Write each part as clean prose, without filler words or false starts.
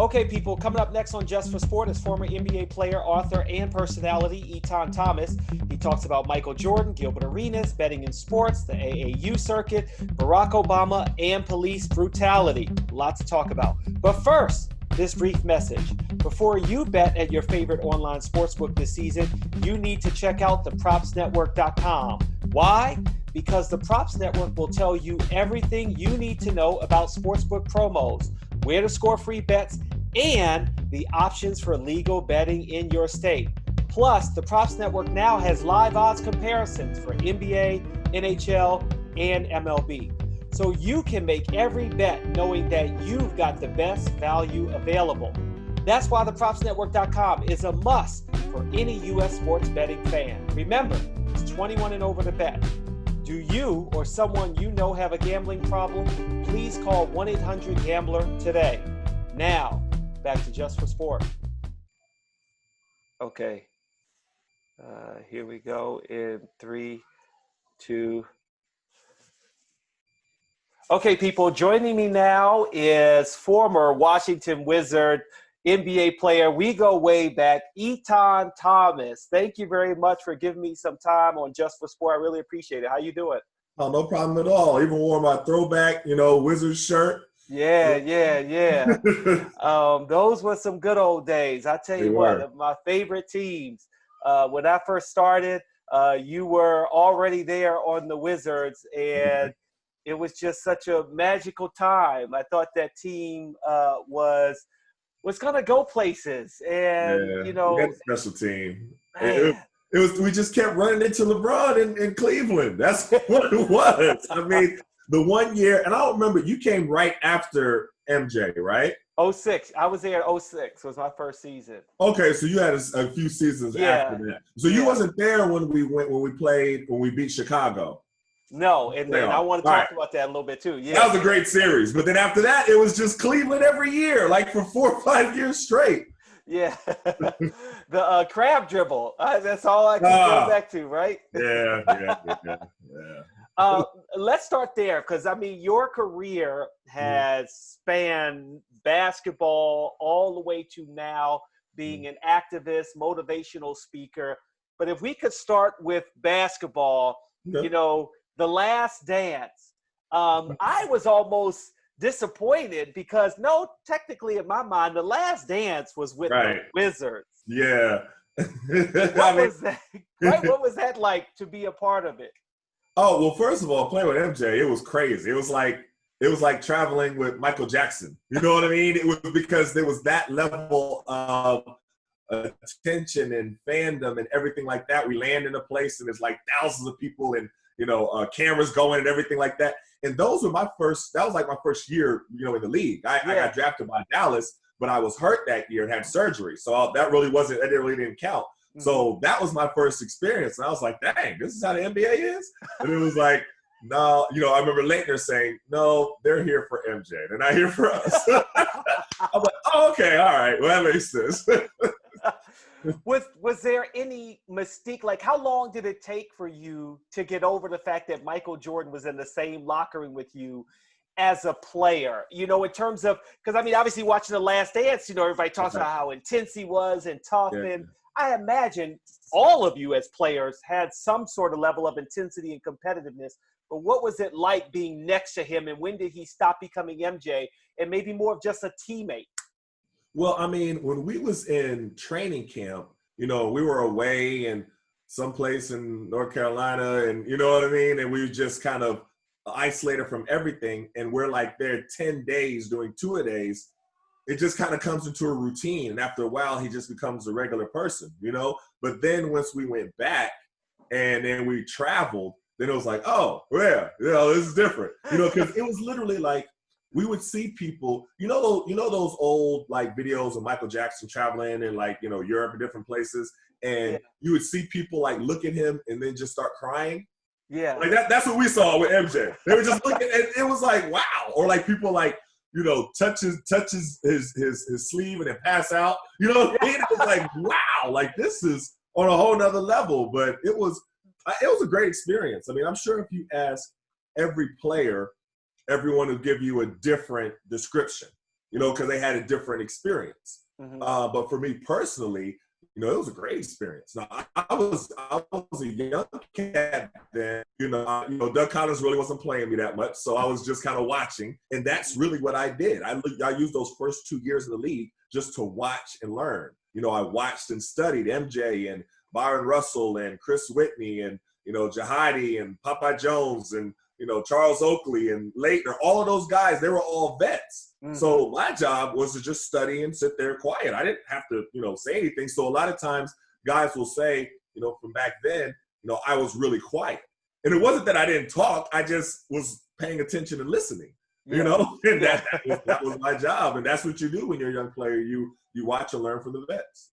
Okay, people, coming up next on Just for Sport is former NBA player, author, and personality Etan Thomas. He talks about Michael Jordan, Gilbert Arenas, betting in sports, the AAU circuit, Barack Obama, and police brutality. Lots to talk about. But first, this brief message. Before you bet at your favorite online sportsbook this season, you need to check out thepropsnetwork.com. Why? Because the Props Network will tell you everything you need to know about sportsbook promos, where to score free bets, and the options for legal betting in your state. Plus, the Props Network now has live odds comparisons for NBA, NHL, and MLB. So you can make every bet knowing that you've got the best value available. That's why the PropsNetwork.com is a must for any U.S. sports betting fan. Remember, it's 21 and over to bet. Do you or someone you know have a gambling problem? Please call 1-800-GAMBLER today. Now, back to Just for Sport. Okay. Here we go in 3, 2. Okay, people, joining me now is former Washington Wizard NBA player. We go way back, Etan Thomas. Thank you very much for giving me some time on Just for Sport. I really appreciate it. How you doing? Oh, no problem at all. Even wore my throwback, Wizard shirt. Yeah. Those were some good old days. I tell you what, my favorite teams. When I first started, you were already there on the Wizards, and it was just such a magical time. I thought that team was going to go places, and we had a special team. It was. We just kept running into LeBron in Cleveland. That's what it was. I mean, the one year, and I don't remember. You came right after MJ, right? 06. I was there in 06. Was my first season. Okay, so you had a few seasons after that. So you wasn't there when we beat Chicago. No, and then I want to talk about that a little bit too. Yeah, that was a great series. But then after that, it was just Cleveland every year, like for 4 or 5 years straight. Yeah, the crab dribble. That's all I can go back to, right? Yeah. Let's start there, because I mean, your career has spanned basketball all the way to now being an activist, motivational speaker. But if we could start with basketball, The Last Dance. I was almost disappointed because, technically in my mind, The Last Dance was with the Wizards. Yeah. What was that like to be a part of it? Oh, well, first of all, playing with MJ, it was crazy. It was like traveling with Michael Jackson. You know what I mean? It was because there was that level of attention and fandom and everything like that. We land in a place and there's like thousands of people and cameras going and everything like that. And that was like my first year, in the league. I got drafted by Dallas, but I was hurt that year and had surgery. So that really didn't count. Mm-hmm. So that was my first experience. And I was like, dang, this is how the NBA is? And it was like, no, I remember Leitner saying, no, they're here for MJ. They're not here for us. I'm like, oh, okay, all right. Well, that makes sense. Was there any mystique? Like, how long did it take for you to get over the fact that Michael Jordan was in the same locker room with you as a player? In terms of, because I mean, obviously watching The Last Dance, everybody talks about how intense he was and tough. Yeah. And I imagine all of you as players had some sort of level of intensity and competitiveness. But what was it like being next to him, and when did he stop becoming MJ and maybe more of just a teammate? Well, I mean, when we was in training camp, we were away in someplace in North Carolina, and you know what I mean? And we were just kind of isolated from everything. And we're like there 10 days doing two-a-days. It just kind of comes into a routine. And after a while, he just becomes a regular person, But then once we went back and then we traveled, then it was like, oh, yeah, this is different. Because it was literally like, we would see people, those old like videos of Michael Jackson traveling and like, Europe and different places. And you would see people like look at him and then just start crying. Yeah. Like that's what we saw with MJ. They were just looking and it was like, wow. Or like people like, touch his sleeve and then pass out. It was like, wow, like this is on a whole nother level. But it was a great experience. I mean, I'm sure if you ask every player, everyone will give you a different description. because they had a different experience. Mm-hmm. But for me personally, it was a great experience. Now, I was a young cat then. Doug Collins really wasn't playing me that much, so I was just kind of watching, and that's really what I did. I used those first 2 years in the league just to watch and learn. I watched and studied MJ and Byron Russell and Chris Whitney and Jahadi and Popeye Jones and Charles Oakley and Leitner. All of those guys, they were all vets. Mm-hmm. So my job was to just study and sit there quiet. I didn't have to, say anything. So a lot of times guys will say, from back then, I was really quiet. And it wasn't that I didn't talk. I just was paying attention and listening, and that was my job. And that's what you do when you're a young player. You watch and learn from the vets.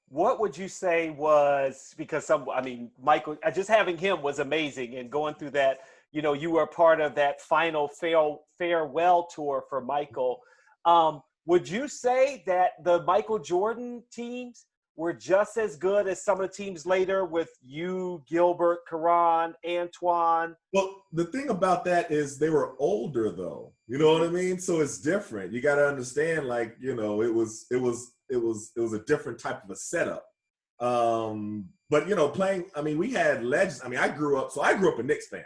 What would you say was, because Michael, just having him was amazing, and going through that, you were part of that final farewell tour for Michael. Would you say that the Michael Jordan teams were just as good as some of the teams later with you, Gilbert, Karan, Antoine? Well, the thing about that is they were older, though. You know what I mean? So it's different. You got to understand, it was a different type of a setup. But playing, we had legends. I grew up a Knicks fan.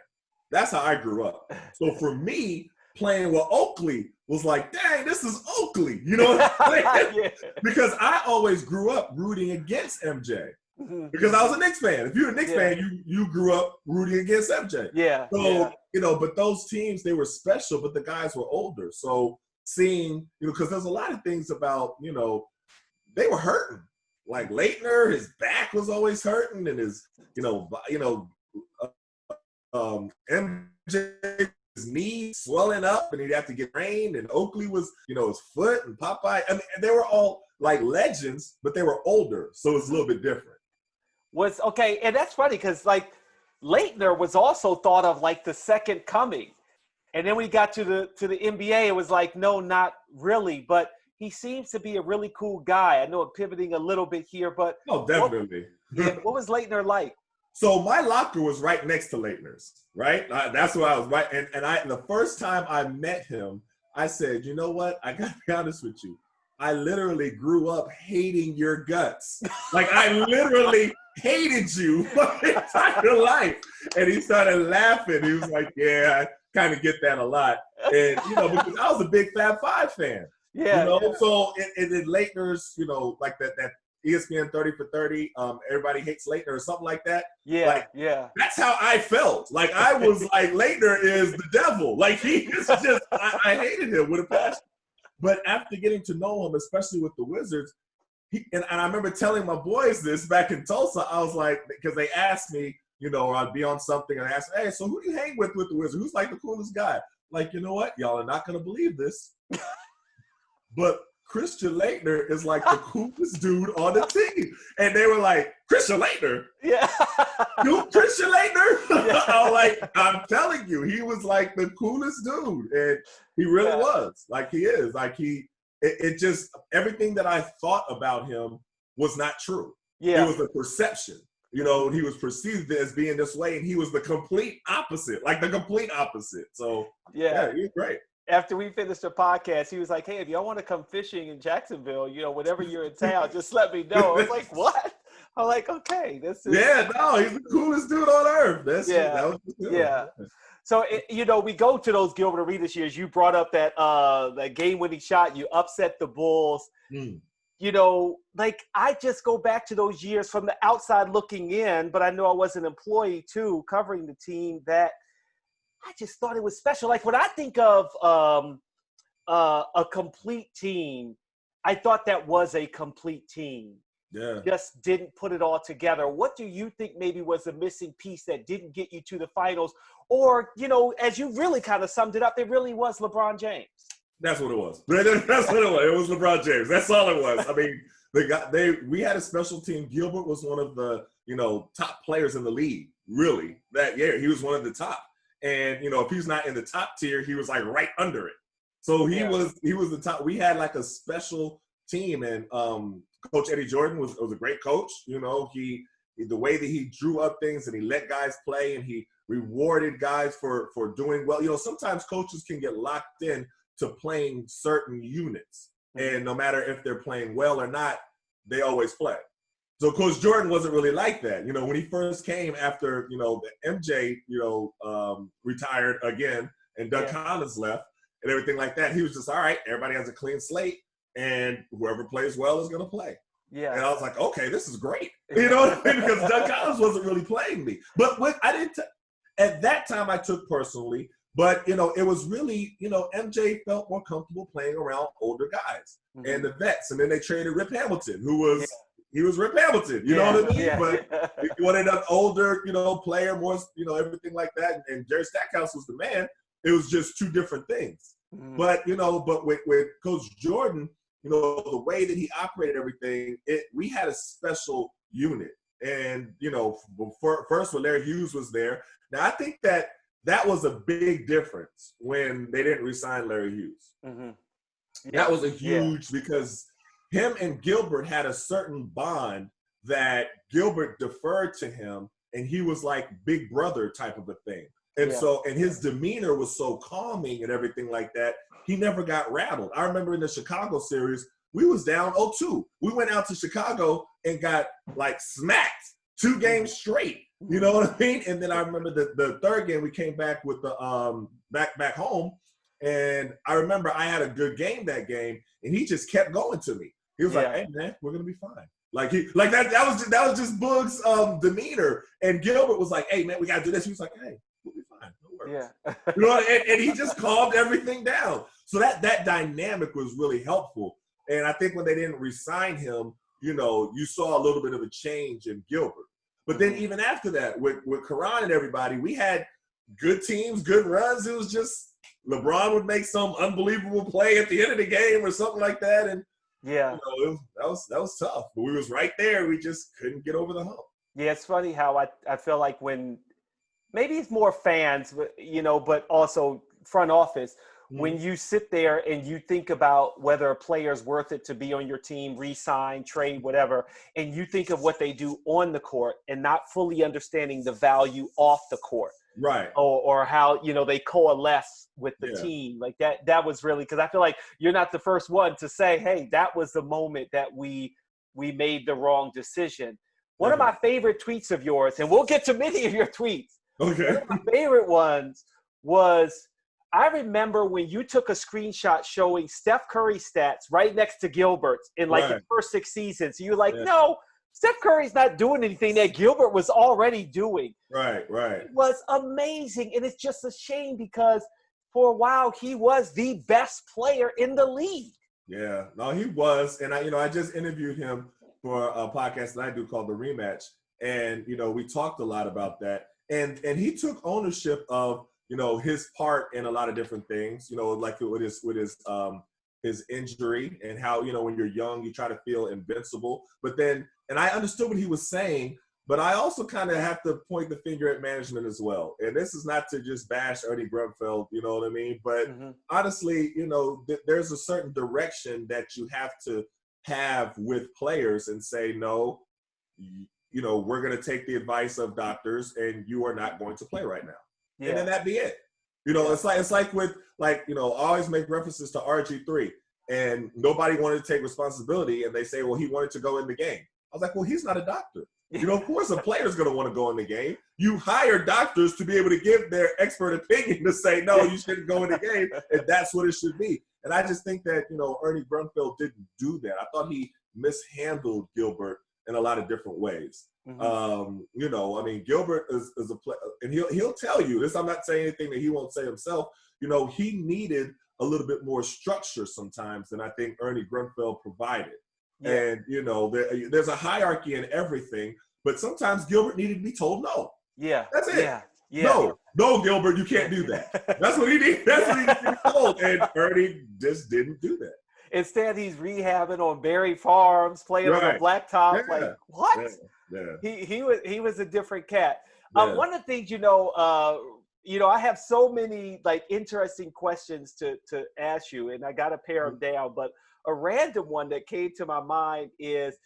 That's how I grew up. So for me, playing with Oakley was like, dang, this is Oakley. You know what I'm saying? Yeah. Because I always grew up rooting against MJ. Mm-hmm. Because I was a Knicks fan. If you're a Knicks fan, you grew up rooting against MJ. Yeah. So, but those teams, they were special, but the guys were older. So seeing, because there's a lot of things about, they were hurting. Like Leitner, his back was always hurting, and his, MJ, his knees swelling up, and he'd have to get trained. And Oakley was, his foot, and Popeye. They were all like legends, but they were older, so it's a little bit different. And that's funny because Leitner was also thought of like the second coming, and then when he got to the NBA, it was like, no, not really, but he seems to be a really cool guy. I know I'm pivoting a little bit here, but definitely. What was Leitner like? So my locker was right next to Leitner's, right? That's where I was, right? And the first time I met him, I said, you know what? I got to be honest with you. I literally grew up hating your guts. I literally hated you my entire life. And he started laughing. He was like, yeah, I kind of get that a lot. And, because I was a big Fab Five fan. Yeah. So in Leitner's, like that ESPN 30 for 30, everybody hates Leitner or something like that. Yeah, That's how I felt. I was like, Leitner is the devil. He is just, I hated him with a passion. But after getting to know him, especially with the Wizards, and I remember telling my boys this back in Tulsa, I was like, because they asked me, or I'd be on something and ask, hey, so who do you hang with the Wizards? Who's the coolest guy? You know what? Y'all are not going to believe this. But Christian Leitner is the coolest dude on the team. And they were like, Christian Leitner? Yeah. Dude, Christian Leitner? Yeah. I was like, I'm telling you, he was the coolest dude. And he really was. He is. It just, everything that I thought about him was not true. Yeah. It was a perception. He was perceived as being this way, and he was the complete opposite. The complete opposite. So, yeah, he was great. After we finished the podcast, he was like, hey, if y'all want to come fishing in Jacksonville, whenever you're in town, just let me know. I was like, what? I'm like, okay. This is... Yeah, no, he's the coolest dude on earth. Yeah. So, we go to those Gilbert Arenas years. You brought up that game-winning shot. You upset the Bulls. Mm. I just go back to those years from the outside looking in, but I know I was an employee, too, covering the team that I just thought it was special. When I think of a complete team, I thought that was a complete team. Yeah. Just didn't put it all together. What do you think maybe was a missing piece that didn't get you to the finals? Or, as you really kind of summed it up, it really was LeBron James. That's what it was. That's what it was. It was LeBron James. That's all it was. We had a special team. Gilbert was one of the, top players in the league, really, that year. He was one of the top. And, if he's not in the top tier, he was right under it. So he was the top. We had a special team, and Coach Eddie Jordan was a great coach. The way that he drew up things and he let guys play and he rewarded guys for doing well. Sometimes coaches can get locked in to playing certain units. And no matter if they're playing well or not, they always play. So Coach Jordan wasn't really like that. When he first came after, the MJ, retired again and Doug Collins left and everything like that, he was just, all right, everybody has a clean slate and whoever plays well is going to play. Yeah. And I was like, okay, this is great. You know what I mean? Because Doug Collins wasn't really playing me. But at that time I took personally, but, it was really, MJ felt more comfortable playing around older guys and the vets. And then they traded Rip Hamilton, who was he was Rip Hamilton, you know what I mean? But he wanted an older, player, more, everything like that. And Jerry Stackhouse was the man. It was just two different things. But, but with Coach Jordan, the way that he operated everything, we had a special unit. And, first when Larry Hughes was there, now I think that was a big difference when they didn't re-sign Larry Hughes. That was a huge because him and Gilbert had a certain bond that Gilbert deferred to him, and he was like big brother type of a thing. And and his demeanor was so calming and everything like that. He never got rattled. I remember in the Chicago series, we was down 0-2. We went out to Chicago and got like smacked 2 games straight. You know what I mean? And then I remember the third game we came back with the back home, and I remember I had a good game that game, and he just kept going to me. He was like, "Hey man, we're gonna be fine." That was just Boog's demeanor. And Gilbert was like, "Hey man, we gotta do this." He was like, "Hey, we'll be fine. No worries." And he just calmed everything down. So that dynamic was really helpful. And I think when they didn't re-sign him, you saw a little bit of a change in Gilbert. But then even after that, with Karan and everybody, we had good teams, good runs. It was just LeBron would make some unbelievable play at the end of the game or something like that, and that was tough. But we was right there. We just couldn't get over the hump. Yeah, it's funny how I feel like when maybe it's more fans, but also front office. When you sit there and you think about whether a player is worth it to be on your team, re-sign, trade, whatever, and you think of what they do on the court and not fully understanding the value off the court. Right. Or how, they coalesce with the team. Like that was really, because I feel like you're not the first one to say, hey, that was the moment that we made the wrong decision. One of my favorite tweets of yours, and we'll get to many of your tweets. Okay. One of my favorite ones was, I remember when you took a screenshot showing Steph Curry's stats right next to Gilbert's in the first 6 seasons. You're like, no, Steph Curry's not doing anything that Gilbert was already doing. Right. It was amazing. And it's just a shame because for a while he was the best player in the league. Yeah, no, he was. And I just interviewed him for a podcast that I do called The Rematch. And, we talked a lot about that. And he took ownership of, his part in a lot of different things, like with his injury and how, when you're young, you try to feel invincible. But then, and I understood what he was saying, but I also kind of have to point the finger at management as well. And this is not to just bash Ernie Grunfeld, you know what I mean? But honestly, there's a certain direction that you have to have with players and say, no, we're going to take the advice of doctors and you are not going to play right now. Yeah. And then that be it. It's like with I always make references to RG3 and nobody wanted to take responsibility and they say, well, he wanted to go in the game. I was like, well, he's not a doctor. Of course a player's going to want to go in the game. You hire doctors to be able to give their expert opinion to say, no, you shouldn't go in the game. And that's what it should be. And I just think that, Ernie Grunfeld didn't do that. I thought he mishandled Gilbert in a lot of different ways. Gilbert is a player, and he'll tell you this. I'm not saying anything that he won't say himself. He needed a little bit more structure sometimes than I think Ernie Grunfeld provided. Yeah. And there's a hierarchy in everything, but sometimes Gilbert needed to be told no. Yeah, that's it. Yeah. No, Gilbert, you can't do that. That's what he needed. That's what he needed to be told, and Ernie just didn't do that. Instead, he's rehabbing on Berry Farms, playing on the blacktop. Yeah. Like what? Yeah. He was a different cat. Yeah. One of the things I have so many interesting questions to ask you, and I got to pare them down. But a random one that came to my mind is,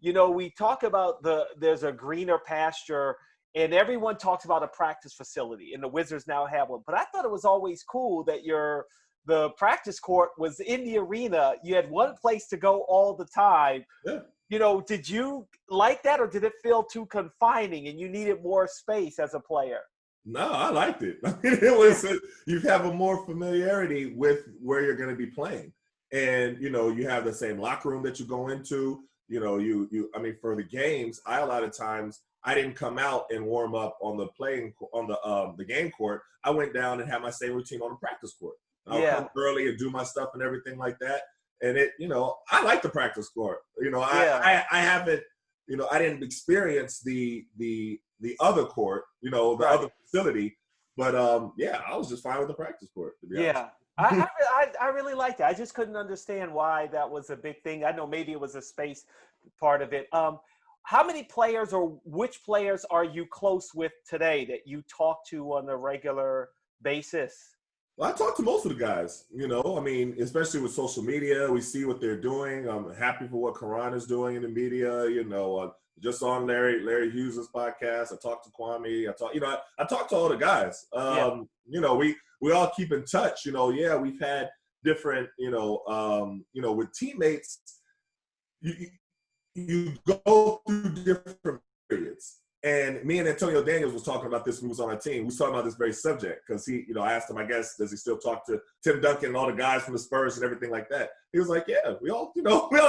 we talk about there's a greener pasture, and everyone talks about a practice facility, and the Wizards now have one. But I thought it was always cool that your the practice court was in the arena. You had one place to go all the time. Yeah. You know, did you like that, or did it feel too confining and you needed more space as a player? No, I liked it. I mean, it was you have a more familiarity with where you're going to be playing, and you know, you have the same locker room that you go into. You know, I mean, for the games, a lot of times I didn't come out and warm up on the game court. I went down and had my same routine on the practice court. I would come early and do my stuff and everything like that. And it, you know, I like the practice court. You know, I haven't, you know, I didn't experience the other court, you know, the other facility. But yeah, I was just fine with the practice court, to be honest. I really liked it. I just couldn't understand why that was a big thing. I know maybe it was a space part of it. How many players or which players are you close with today that you talk to on a regular basis? Well, I talk to most of the guys, you know, I mean, especially with social media, we see what they're doing. I'm happy for what Karan is doing in the media, you know, just on Larry Hughes' podcast. I talked to Kwame. I talk to all the guys. You know, we all keep in touch, you know. Yeah, we've had different, you know, with teammates, you go through different periods. And me and Antonio Daniels was talking about this when he was on our team. We was talking about this very subject because he, you know, I asked him, I guess, does he still talk to Tim Duncan and all the guys from the Spurs and everything like that? He was like, yeah, we all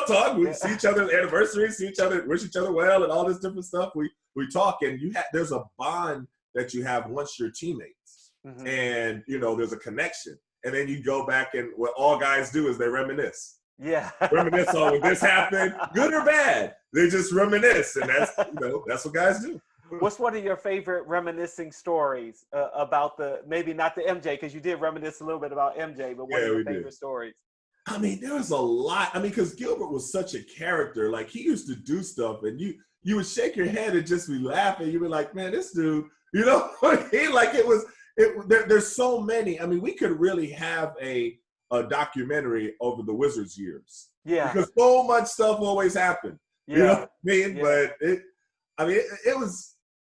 talk. We see each other's anniversaries, see each other, wish each other well, and all this different stuff. We talk, and there's a bond that you have once you're teammates, and you know, there's a connection. And then you go back, and what all guys do is they reminisce. Yeah. Reminisce on when this happened, good or bad. They just reminisce, and that's what guys do. What's one of your favorite reminiscing stories about maybe not the MJ, because you did reminisce a little bit about MJ, but what are your favorite stories? I mean, there was a lot. I mean, because Gilbert was such a character. Like, he used to do stuff, and you would shake your head and just be laughing. You'd be like, man, this dude, you know, there's so many. I mean, we could really have a documentary over the Wizards years. Yeah. Because so much stuff always happened. Yeah. You know what I mean? Yeah. But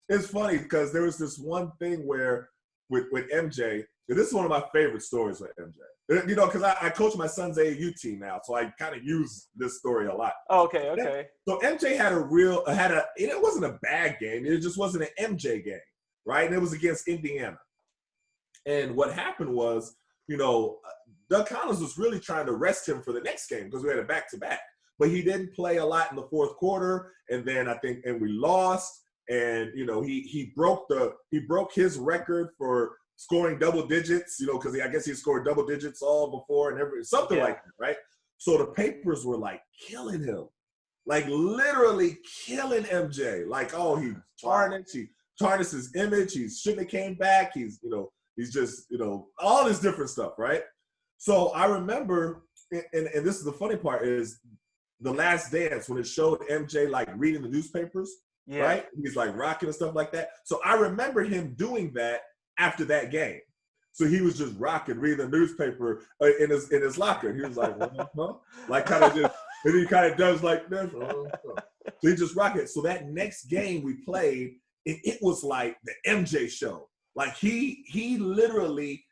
it's funny because there was this one thing where with MJ, and this is one of my favorite stories with MJ. You know, because I coach my son's AAU team now, so I kind of use this story a lot. Oh, okay. So MJ it wasn't a bad game. It just wasn't an MJ game, right? And it was against Indiana. And what happened was, you know, Doug Collins was really trying to rest him for the next game because we had a back-to-back. But he didn't play a lot in the fourth quarter, and then we lost. And you know, he broke his record for scoring double digits. You know, because I guess he scored double digits all before and something like that, right? So the papers were like killing him, like literally killing MJ. Like, oh, he tarnished his image. He shouldn't have came back. He's just, you know, all this different stuff, right? So I remember, and this is the funny part, is The Last Dance, when it showed MJ like reading the newspapers, right? He's like rocking and stuff like that. So I remember him doing that after that game. So he was just rocking, reading the newspaper in his locker. And he was like, like kind of just, and he kind of does like this. So he just rocking. So that next game we played, it was like the MJ show. Like he literally,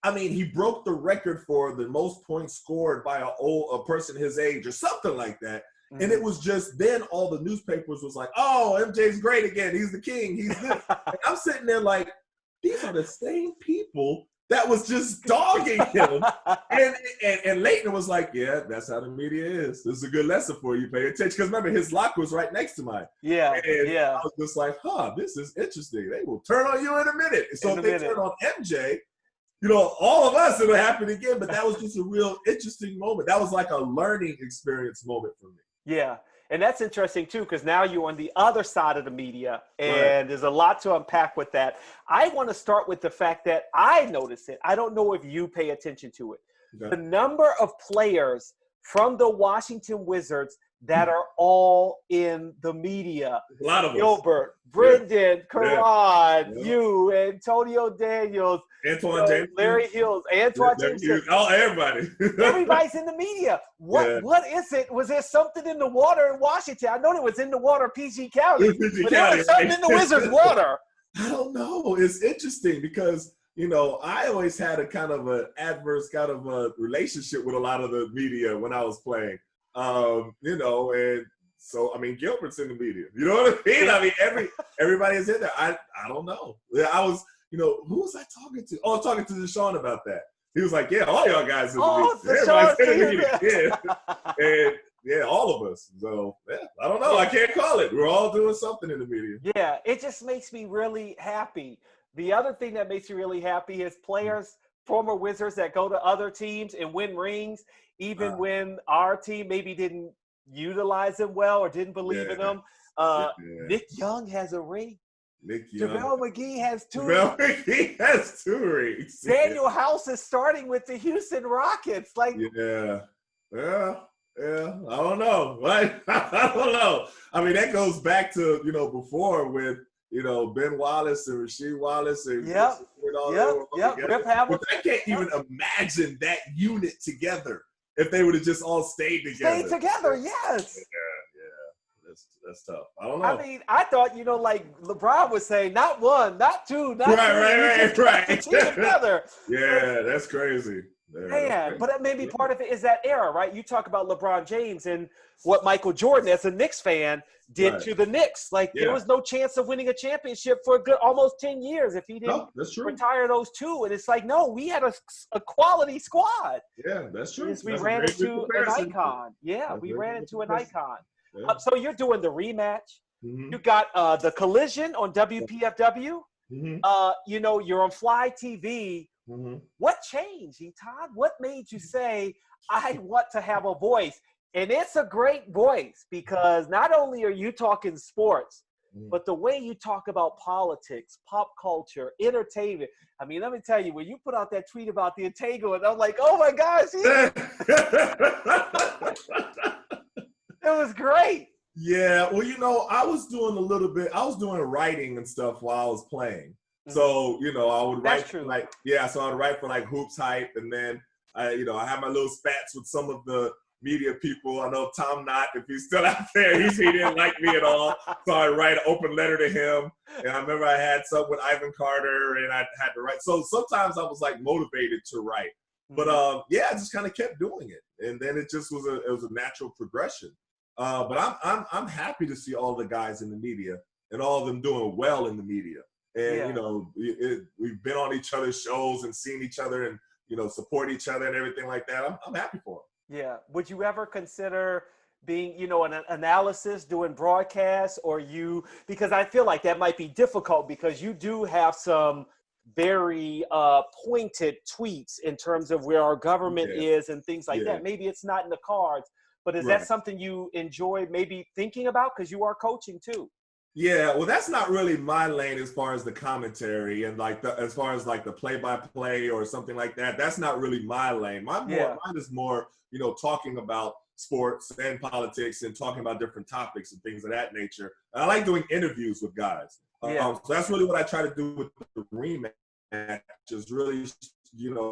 I mean, he broke the record for the most points scored by a person his age or something like that. Mm-hmm. And it was just, then all the newspapers was like, oh, MJ's great again. He's the king. He's this. And I'm sitting there like, these are the same people that was just dogging him. and Leighton was like, yeah, that's how the media is. This is a good lesson for you. Pay attention. Because remember, his locker was right next to mine. Yeah. And I was just like, this is interesting. They will turn on you in a minute. And so if they turn on MJ, you know, all of us, it'll happen again. But that was just a real interesting moment. That was like a learning experience moment for me. Yeah. And that's interesting, too, because now you're on the other side of the media, and there's a lot to unpack with that. I want to start with the fact that I noticed it. I don't know if you pay attention to it. Okay. The number of players from the Washington Wizards that are all in the media. A lot of us. Gilbert, Brendan, Karan, you, Antonio Daniels, Antoine James, Larry Hills, Antoine James. Oh, everybody. Everybody's in the media. What is it? Was there something in the water in Washington? I know it was in the water PG County. But there was something in the Wizards' water. I don't know. It's interesting because I always had a kind of an adverse kind of a relationship with a lot of the media when I was playing. And so I mean, Gilbert's in the media. You know what I mean? I mean, everybody is in there. I don't know. Yeah, I was, who was I talking to? Oh, I was talking to Deshaun about that. He was like, yeah, all y'all guys in the media. Everybody's in the media. Yeah. And yeah, all of us. So yeah, I don't know. I can't call it. We're all doing something in the media. Yeah, it just makes me really happy. The other thing that makes me really happy is players, former Wizards that go to other teams and win rings, even when our team maybe didn't utilize them well or didn't believe in them. Nick Young has a ring. JaVale McGee has 2 rings. JaVale McGee has 2 rings. Daniel House is starting with the Houston Rockets. Yeah. I don't know. Right? I don't know. I mean, that goes back to, before with, Ben Wallace and Rasheed Wallace and Rip Hamilton. But I can't even imagine that unit together if they would have just all stayed together. Yes. Yeah. That's tough. I don't know. I mean, I thought, like LeBron was saying, not 1, not 2, not 3. Right. Together. Yeah, that's crazy. Man, but maybe part of it is that era, right? You talk about LeBron James and what Michael Jordan, as a Knicks fan, did to the Knicks. There was no chance of winning a championship for a good almost 10 years if he didn't retire those 2. And it's like, no, we had a quality squad. Yeah, that's true. We ran into an icon. Yeah, we ran into an icon. Yeah. So you're doing the rematch. Mm-hmm. You got the Collision on WPFW. Mm-hmm. You're on Fly TV. Mm-hmm. What changed, Etan? What made you say, I want to have a voice? And it's a great voice because not only are you talking sports, but the way you talk about politics, pop culture, entertainment. I mean, let me tell you, when you put out that tweet about the entanglement, I'm like, oh my gosh. It was great. Yeah, well, I was doing writing and stuff while I was playing. So, I would write so I would write for Hoops Hype, and then I have my little spats with some of the media people. I know Tom Knott, if he's still out there, he didn't like me at all. So I write an open letter to him. And I remember I had some with Ivan Carter, and I had to write. So sometimes I was motivated to write. But I just kind of kept doing it. And then it just was a natural progression. But I'm happy to see all the guys in the media and all of them doing well in the media. And, we've been on each other's shows and seen each other and, support each other and everything like that. I'm happy for them. Yeah. Would you ever consider being, an analysis, doing broadcasts, because I feel like that might be difficult because you do have some very pointed tweets in terms of where our government is and things like that. Maybe it's not in the cards, but is that something you enjoy maybe thinking about because you are coaching too? Yeah, well, that's not really my lane as far as the commentary and as far as the play-by-play or something like that. That's not really my lane. Mine is more, talking about sports and politics and talking about different topics and things of that nature. And I like doing interviews with guys. So that's really what I try to do with the rematch, is really,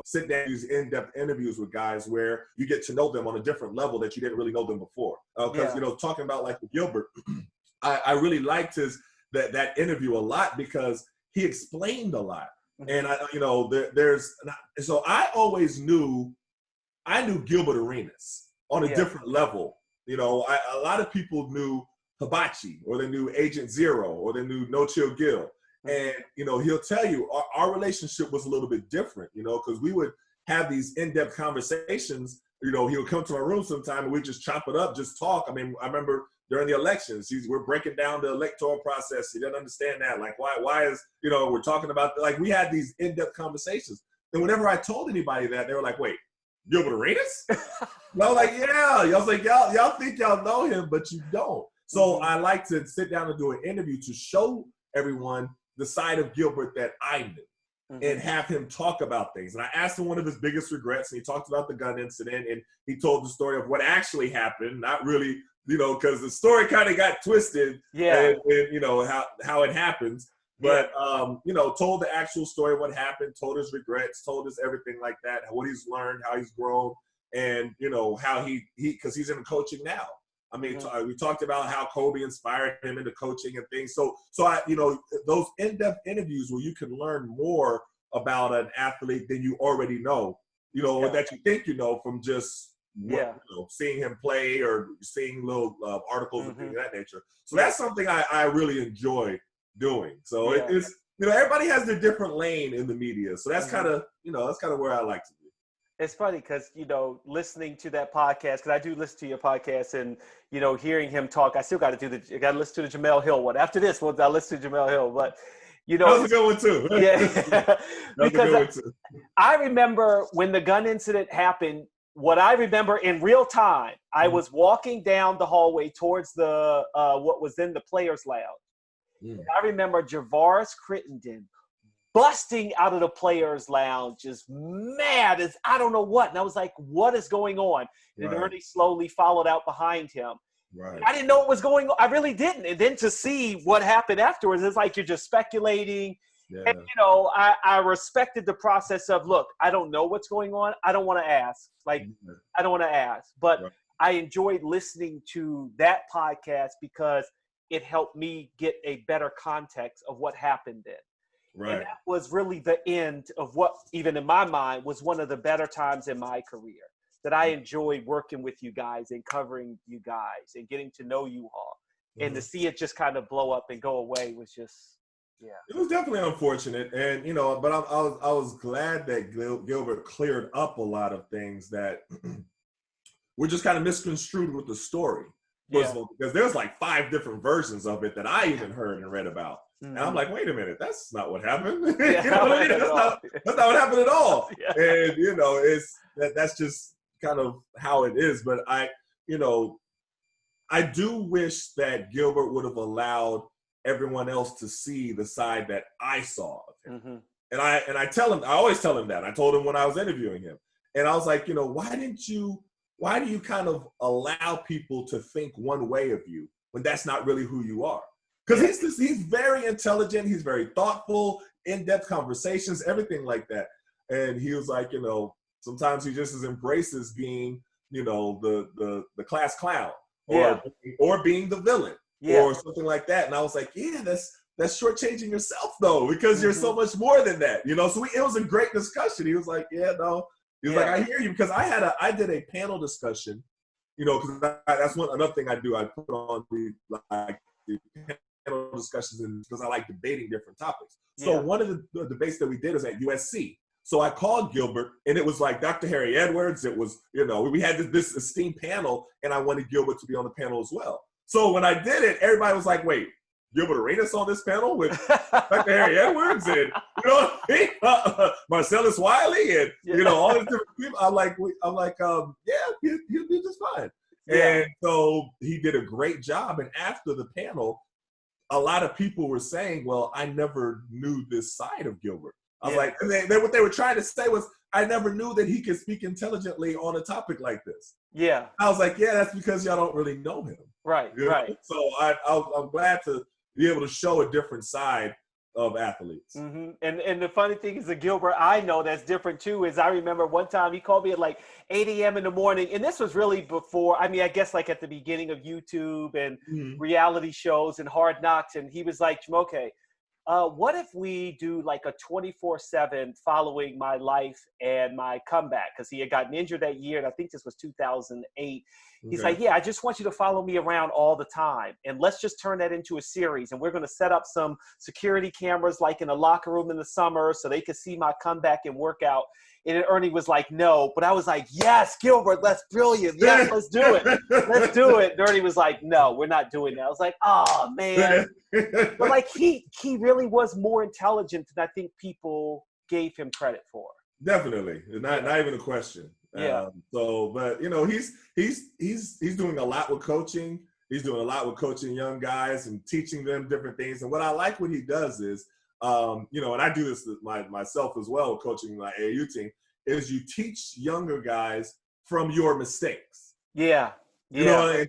sit down, use in-depth interviews with guys where you get to know them on a different level that you didn't really know them before. Because, talking about Gilbert, I really liked that interview a lot because he explained a lot. And so I always knew Gilbert Arenas on a different level. A lot of people knew Hibachi, or they knew Agent Zero, or they knew No Chill Gil. And, he'll tell you our relationship was a little bit different, because we would have these in-depth conversations. He would come to my room sometime and we'd just chop it up, just talk. I mean, I remember during the elections, we're breaking down the electoral process. He doesn't understand that. Why is, we're talking about, we had these in-depth conversations. And whenever I told anybody that, they were like, wait, Gilbert Arenas? And I was like, yeah. I was like, y'all think y'all know him, but you don't. So I like to sit down and do an interview to show everyone the side of Gilbert that I knew. And have him talk about things. And I asked him one of his biggest regrets, and he talked about the gun incident, and he told the story of what actually happened, not really, because the story kind of got twisted, and how it happens. But, told the actual story of what happened, told his regrets, told us everything like that, what he's learned, how he's grown, and, how because he's in coaching now. I mean, we talked about how Kobe inspired him into coaching and things. So I, those in-depth interviews where you can learn more about an athlete than you already know, or that you think you know from just seeing him play or seeing little articles and things of that nature. So that's something I really enjoy doing. So it's everybody has their different lane in the media. So that's kind of where I like to be. It's funny because, listening to that podcast, because I do listen to your podcast and, hearing him talk, I still got to listen to the Jamel Hill one. After this one, I'll listen to Jamel Hill. But, that was a good one too. Yeah. Because I remember when the gun incident happened, what I remember in real time, I was walking down the hallway towards the what was in the players' lounge. I remember Javaris Crittenden busting out of the players' lounge, just mad as I don't know what. And I was like, what is going on? And Ernie slowly followed out behind him. Right. I didn't know what was going on. I really didn't. And then to see what happened afterwards, it's like you're just speculating. Yeah. And, I respected the process of, look, I don't know what's going on. I don't want to ask. I don't want to ask. But I enjoyed listening to that podcast because it helped me get a better context of what happened then. Right. And that was really the end of what, even in my mind, was one of the better times in my career, that I enjoyed working with you guys and covering you guys and getting to know you all. And to see it just kind of blow up and go away was just, It was definitely unfortunate. And, but I was glad that Gilbert cleared up a lot of things that were just kind of misconstrued with the story. First of all, because there's like 5 different versions of it that I even heard and read about. And I'm like, wait a minute, that's not what happened. That's not what happened at all. And, that's just kind of how it is. But I do wish that Gilbert would have allowed everyone else to see the side that I saw of him. And I always tell him that. I told him when I was interviewing him. And I was like, why do you kind of allow people to think one way of you when that's not really who you are? Because he's very intelligent, he's very thoughtful, in-depth conversations, everything like that. And he was like, sometimes he just embraces being, the class clown or being the villain or something like that. And I was like, that's shortchanging yourself though, because you're so much more than that, So it was a great discussion. He was like, He was like, I hear you, because I did a panel discussion, because that's another thing I do. I put on the panel discussions because I like debating different topics. So one of the debates that we did is at USC. So I called Gilbert, and it was like Dr. Harry Edwards. It was, we had this esteemed panel, and I wanted Gilbert to be on the panel as well. So when I did it, everybody was like, wait, Gilbert Arenas on this panel with Dr. Harry Edwards and, Marcellus Wiley and, all these different people. I'm like, he'll do just fine. And so he did a great job. And after the panel, a lot of people were saying, well, I never knew this side of Gilbert. I was like, and what they were trying to say was, I never knew that he could speak intelligently on a topic like this. Yeah. I was like, that's because y'all don't really know him. Right, right. So I'm glad to be able to show a different side of athletes. And the funny thing is, the Gilbert I know that's different too is I remember one time he called me at like 8 a.m. in the morning, and this was really before, I guess like at the beginning of YouTube and reality shows and Hard Knocks, and he was like, Jumoke, what if we do like a 24/7 following my life and my comeback? Because he had gotten injured that year, and I think this was 2008. He's like, I just want you to follow me around all the time, and let's just turn that into a series. And we're going to set up some security cameras like in the locker room in the summer so they could see my comeback and workout. And Ernie was like, no. But I was like, yes, Gilbert, that's brilliant. Yes, let's do it. Let's do it. And Ernie was like, no, we're not doing that. I was like, oh, man. But like he really was more intelligent than I think people gave him credit for. Definitely. Not even a question. But he's doing a lot with coaching. He's doing a lot with coaching young guys and teaching them different things. And what I like what he does is, and I do this myself as well, coaching my AAU team, is you teach younger guys from your mistakes. And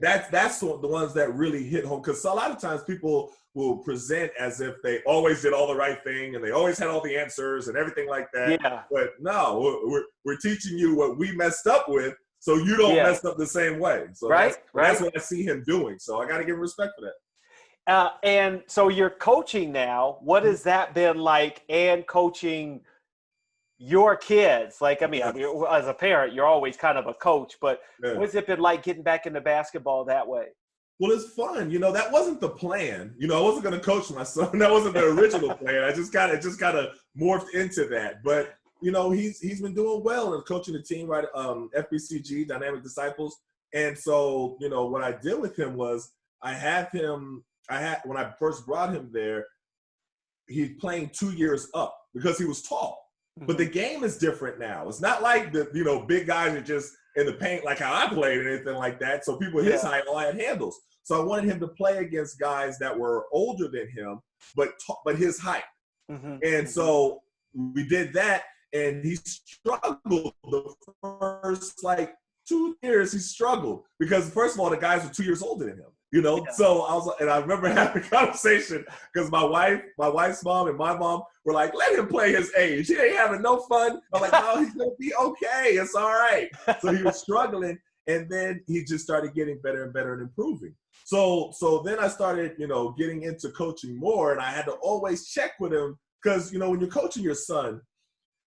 that's the ones that really hit home. Because a lot of times people will present as if they always did all the right thing and they always had all the answers and everything like that. But no, we're teaching you what we messed up with so you don't mess up the same way. So that's what I see him doing. So I got to give him respect for that. And so you're coaching now. What has that been like, and coaching your kids? Like, I mean, as a parent, you're always kind of a coach, but Yeah. what's it been like getting back into basketball that way? Well, it's fun. That wasn't the plan. I wasn't going to coach my son. That wasn't the original plan. I just kind of morphed into that. But he's been doing well and coaching the team, right? FBCG, Dynamic Disciples. And so, what I did with him was when I first brought him there, he's playing 2 years up because he was tall. Mm-hmm. But the game is different now. It's not like the big guys are just in the paint like how I played or anything like that. So people his height all had handles. So I wanted him to play against guys that were older than him, but his height. Mm-hmm. And so we did that, and he struggled the first 2 years. He struggled because first of all, the guys were 2 years older than him. So I was, and I remember having a conversation because my wife's mom and my mom were like, let him play his age. He ain't having no fun. I'm like, no, he's going to be okay. It's all right. So he was struggling, and then he just started getting better and better and improving. So then I started, getting into coaching more, and I had to always check with him because, when you're coaching your son,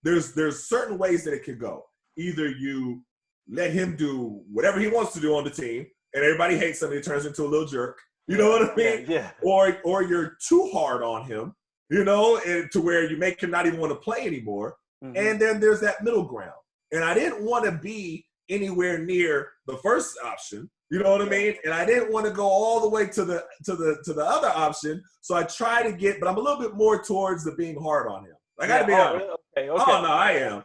there's certain ways that it can go. Either you let him do whatever he wants to do on the team, and everybody hates him, he turns into a little jerk. You know what I mean? Yeah. Or you're too hard on him, and to where you make him not even want to play anymore. Mm-hmm. And then there's that middle ground. And I didn't want to be anywhere near the first option. You know what I mean? And I didn't want to go all the way to the other option. So I try to but I'm a little bit more towards the being hard on him. I got to be honest. Okay. Oh, no, I am.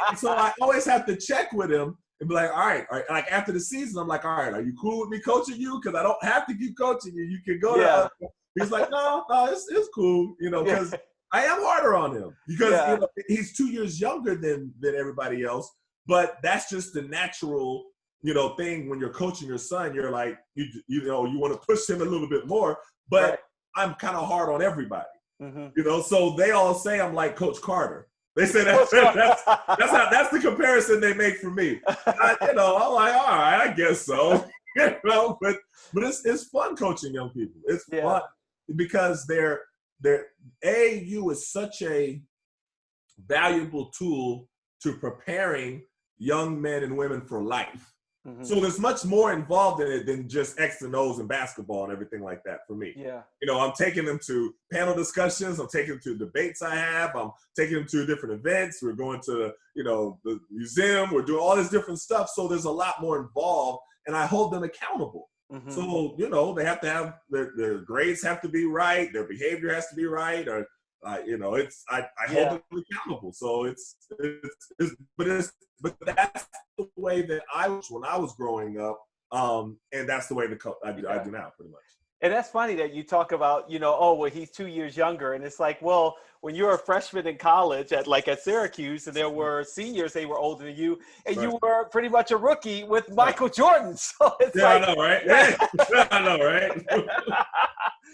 and so I always have to check with him and be like, all right. Like after the season, I'm like, all right, are you cool with me coaching you? Because I don't have to keep coaching you. You can go to He's like, no, it's cool, because I am harder on him because he's 2 years younger than everybody else. But that's just the natural, thing when you're coaching your son. You're like, you want to push him a little bit more, but I'm kind of hard on everybody. Mm-hmm. So they all say I'm like Coach Carter. They say that's the comparison they make for me. I'm like, all right, I guess so. But it's fun coaching young people. It's fun because AAU is such a valuable tool to preparing young men and women for life. Mm-hmm. So there's much more involved in it than just X and O's and basketball and everything like that for me. Yeah. I'm taking them to panel discussions. I'm taking them to debates I have. I'm taking them to different events. We're going to, the museum. We're doing all this different stuff. So there's a lot more involved, and I hold them accountable. Mm-hmm. So, they have to have their grades have to be right. Their behavior has to be right. Or, I hold them accountable. So but that's the way that I was when I was growing up, and that's the way I do now, pretty much. And that's funny that you talk about, he's 2 years younger, and it's like, well, when you're a freshman in college at Syracuse, and there were seniors, they were older than you, and you were pretty much a rookie with Michael Jordan. So it's I know, right? Yeah, I know, right?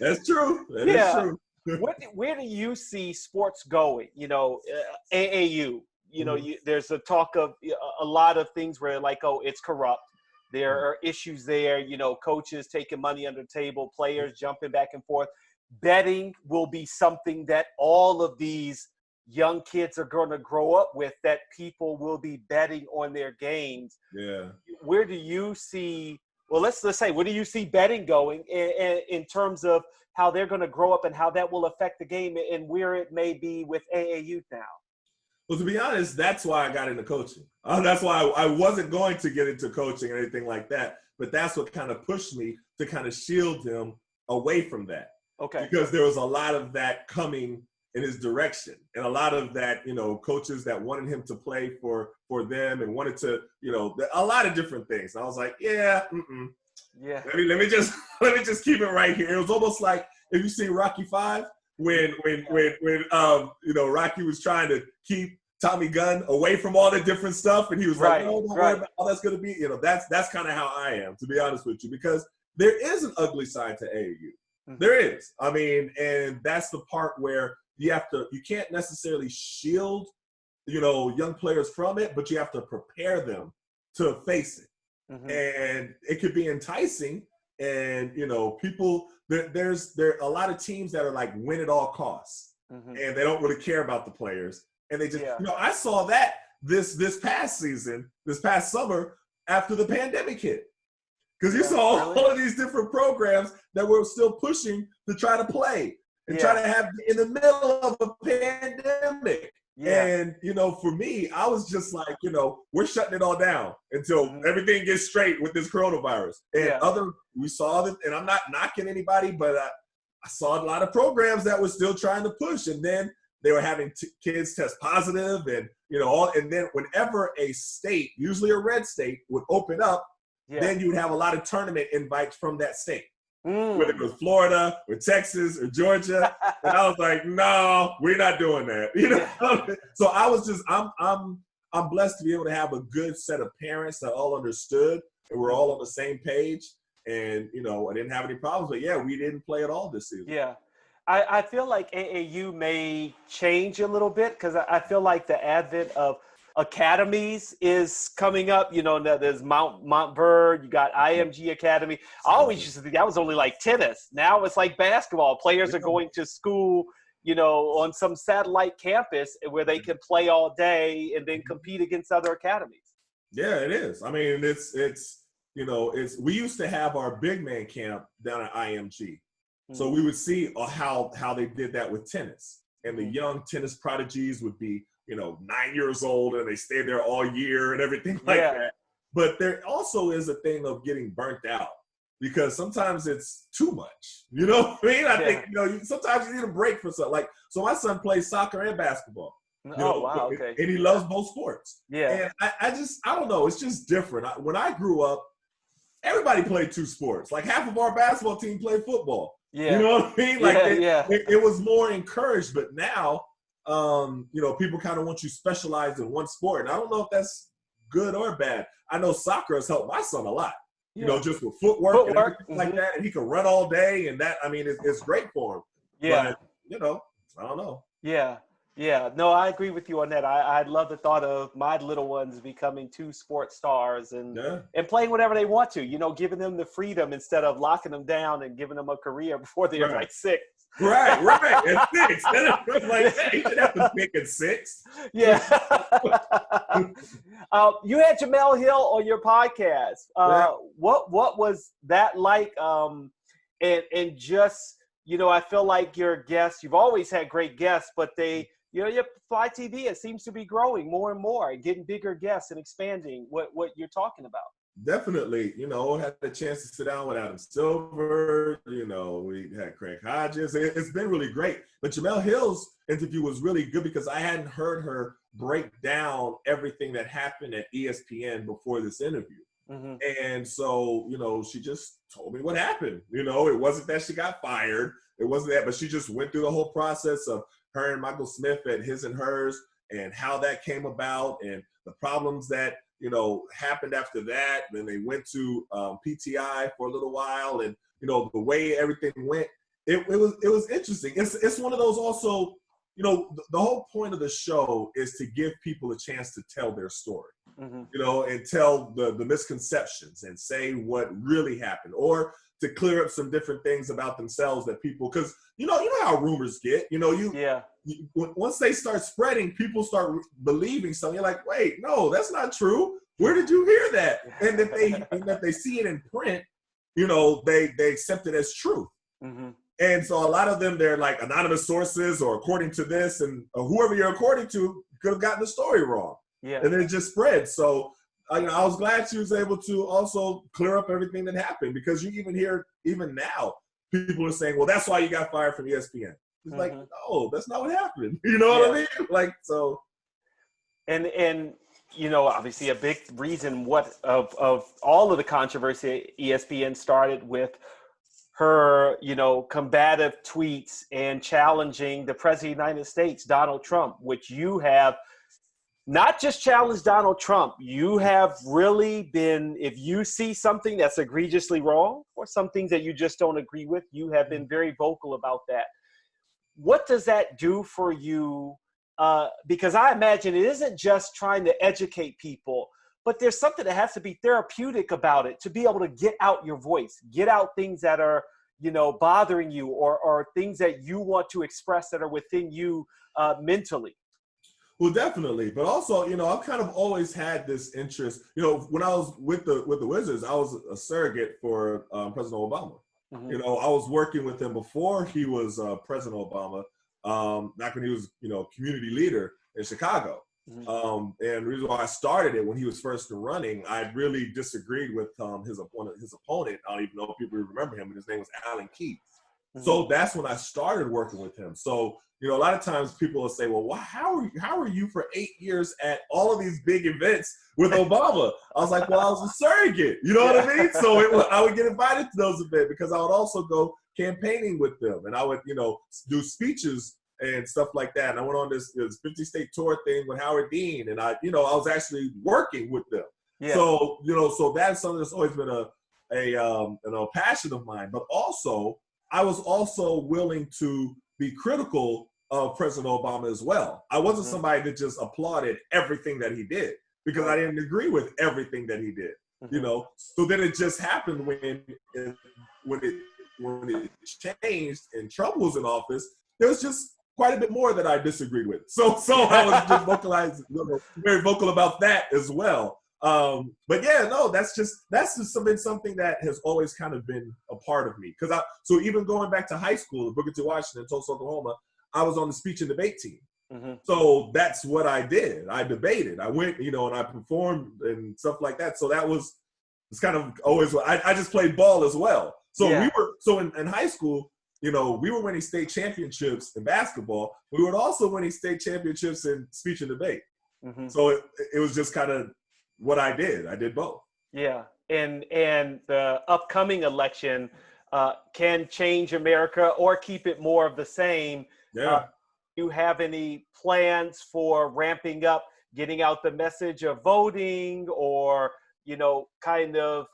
That's true. That is true. Where do you see sports going? AAU. There's a talk of a lot of things where it's corrupt. There are issues there. Coaches taking money under the table, players jumping back and forth. Betting will be something that all of these young kids are going to grow up with. That people will be betting on their games. Yeah. Where do you see? Well, let's say, where do you see betting going in terms of how they're going to grow up and how that will affect the game and where it may be with AAU now? Well, to be honest, that's why I got into coaching. That's why I wasn't going to get into coaching or anything like that. But that's what kind of pushed me to kind of shield him away from that. Okay. Because there was a lot of that coming in his direction, and a lot of that, coaches that wanted him to play for them and wanted to, a lot of different things. And I was like, yeah. Let me just keep it right here. It was almost like if you see Rocky V, when Rocky was trying to keep Tommy Gunn away from all the different stuff, and he was like, no, don't worry about all that's going to be. That's kind of how I am, to be honest with you, because there is an ugly side to AAU. Mm-hmm. There is. I mean, and that's the part where you can't necessarily shield, young players from it, but you have to prepare them to face it. Mm-hmm. And it could be enticing, and people. There are a lot of teams that are like win at all costs, mm-hmm. and they don't really care about the players. and they just, I saw that this past season, this past summer after the pandemic hit. Because you saw all of these different programs that were still pushing to try to play and try to have in the middle of a pandemic. Yeah. And, for me, I was just like, we're shutting it all down until everything gets straight with this coronavirus. And we saw that, and I'm not knocking anybody, but I saw a lot of programs that were still trying to push. And then they were having kids test positive and, and then whenever a state, usually a red state, would open up, then you would have a lot of tournament invites from that state. Whether it was Florida or Texas or Georgia. And I was like, no, we're not doing that. So I was just, I'm blessed to be able to have a good set of parents that all understood and we're all on the same page. And, I didn't have any problems, but we didn't play at all this season. Yeah. I feel like AAU may change a little bit because I feel like the advent of academies is coming up. There's Mount Bird, you got IMG Academy. I always used to think that was only like tennis. Now it's like basketball. Players are going to school, on some satellite campus where they can play all day and then compete against other academies. Yeah, it is. I mean, we used to have our big man camp down at IMG. So we would see how they did that with tennis. And the young tennis prodigies would be, 9 years old and they stayed there all year and everything like that. But there also is a thing of getting burnt out because sometimes it's too much. You know what I mean? I think, sometimes you need a break for something. So my son plays soccer and basketball. Wow, okay. And he loves both sports. Yeah. And I don't know. It's just different. When I grew up, everybody played two sports. Like half of our basketball team played football. Yeah. You know what I mean? Like it was more encouraged, but now, people kind of want you specialized in one sport. And I don't know if that's good or bad. I know soccer has helped my son a lot, just with footwork and everything like that. And he can run all day. And that, it's great for him. Yeah. But, I don't know. Yeah. Yeah, no, I agree with you on that. I love the thought of my little ones becoming two sports stars and playing whatever they want to, giving them the freedom instead of locking them down and giving them a career before they're like 6. Right. At 6. Like, hey, you should have to pick at 6. Yeah. You had Jamel Hill on your podcast. What was that like? And just, I feel like your guests, you've always had great guests, but they – your Fly TV, it seems to be growing more and more, getting bigger guests and expanding what you're talking about. Definitely. Had the chance to sit down with Adam Silver. We had Craig Hodges. It's been really great. But Jamel Hill's interview was really good because I hadn't heard her break down everything that happened at ESPN before this interview. Mm-hmm. And so, she just told me what happened. It wasn't that she got fired. It wasn't that, but she just went through the whole process of her and Michael Smith at His and Hers and how that came about and the problems that, happened after that. Then they went to PTI for a little while and, the way everything went, it was interesting. It's one of those also, the whole point of the show is to give people a chance to tell their story, and tell the misconceptions and say what really happened or to clear up some different things about themselves that people, because you know how rumors get, once they start spreading, people start believing something. You're like, wait, no, that's not true. Where did you hear that? And if they see it in print, they accept it as truth. Mm-hmm. And so a lot of them, they're like anonymous sources or according to this, and whoever you're according to could have gotten the story wrong. Yeah. And it just spread. So I was glad she was able to also clear up everything that happened because you even hear, even now, people are saying, well, that's why you got fired from ESPN. It's like, no, that's not what happened. You know what I mean? Like, so. And obviously a big reason of all of the controversy ESPN started with her, combative tweets and challenging the President of the United States, Donald Trump, which you have not just challenged Donald Trump. You have really been, if you see something that's egregiously wrong or some things that you just don't agree with, you have been very vocal about that. What does that do for you? Because I imagine it isn't just trying to educate people, but there's something that has to be therapeutic about it to be able to get out your voice, get out things that are, bothering you or things that you want to express that are within you mentally. Well, definitely, but also, I've kind of always had this interest. When I was with the Wizards, I was a surrogate for President Obama. Mm-hmm. I was working with him before he was President Obama, back when he was, community leader in Chicago. Mm-hmm. And the reason why I started it when he was first running, I really disagreed with his opponent. I don't even know if people remember him, and his name was Alan Keyes. Mm-hmm. So that's when I started working with him. So, a lot of times people will say, well, how are you for 8 years at all of these big events with Obama? I was like, well, I was a surrogate. You know what I mean? So I would get invited to those events because I would also go campaigning with them. And I would, do speeches and stuff like that. And I went on this 50-state tour thing with Howard Dean. And I was actually working with them. Yeah. So, so that's something that's always been a passion of mine. But also, I was also willing to be critical of President Obama as well. I wasn't somebody that just applauded everything that he did because I didn't agree with everything that he did. So then it just happened when it changed and Trump was in office, there was just quite a bit more that I disagreed with. So I was just very vocal about that as well. But yeah, no, that's just something that has always kind of been a part of me. So even going back to high school, Booker T. Washington, Tulsa, Oklahoma, I was on the speech and debate team. Mm-hmm. So that's what I did. I debated. I went, and I performed and stuff like that. So it's kind of always, I just played ball as well. So in high school, we were winning state championships in basketball. We were also winning state championships in speech and debate. Mm-hmm. So it was just kind of what I did. I did both. Yeah. And the upcoming election can change America or keep it more of the same. Yeah. Do you have any plans for ramping up, getting out the message of voting, or, kind of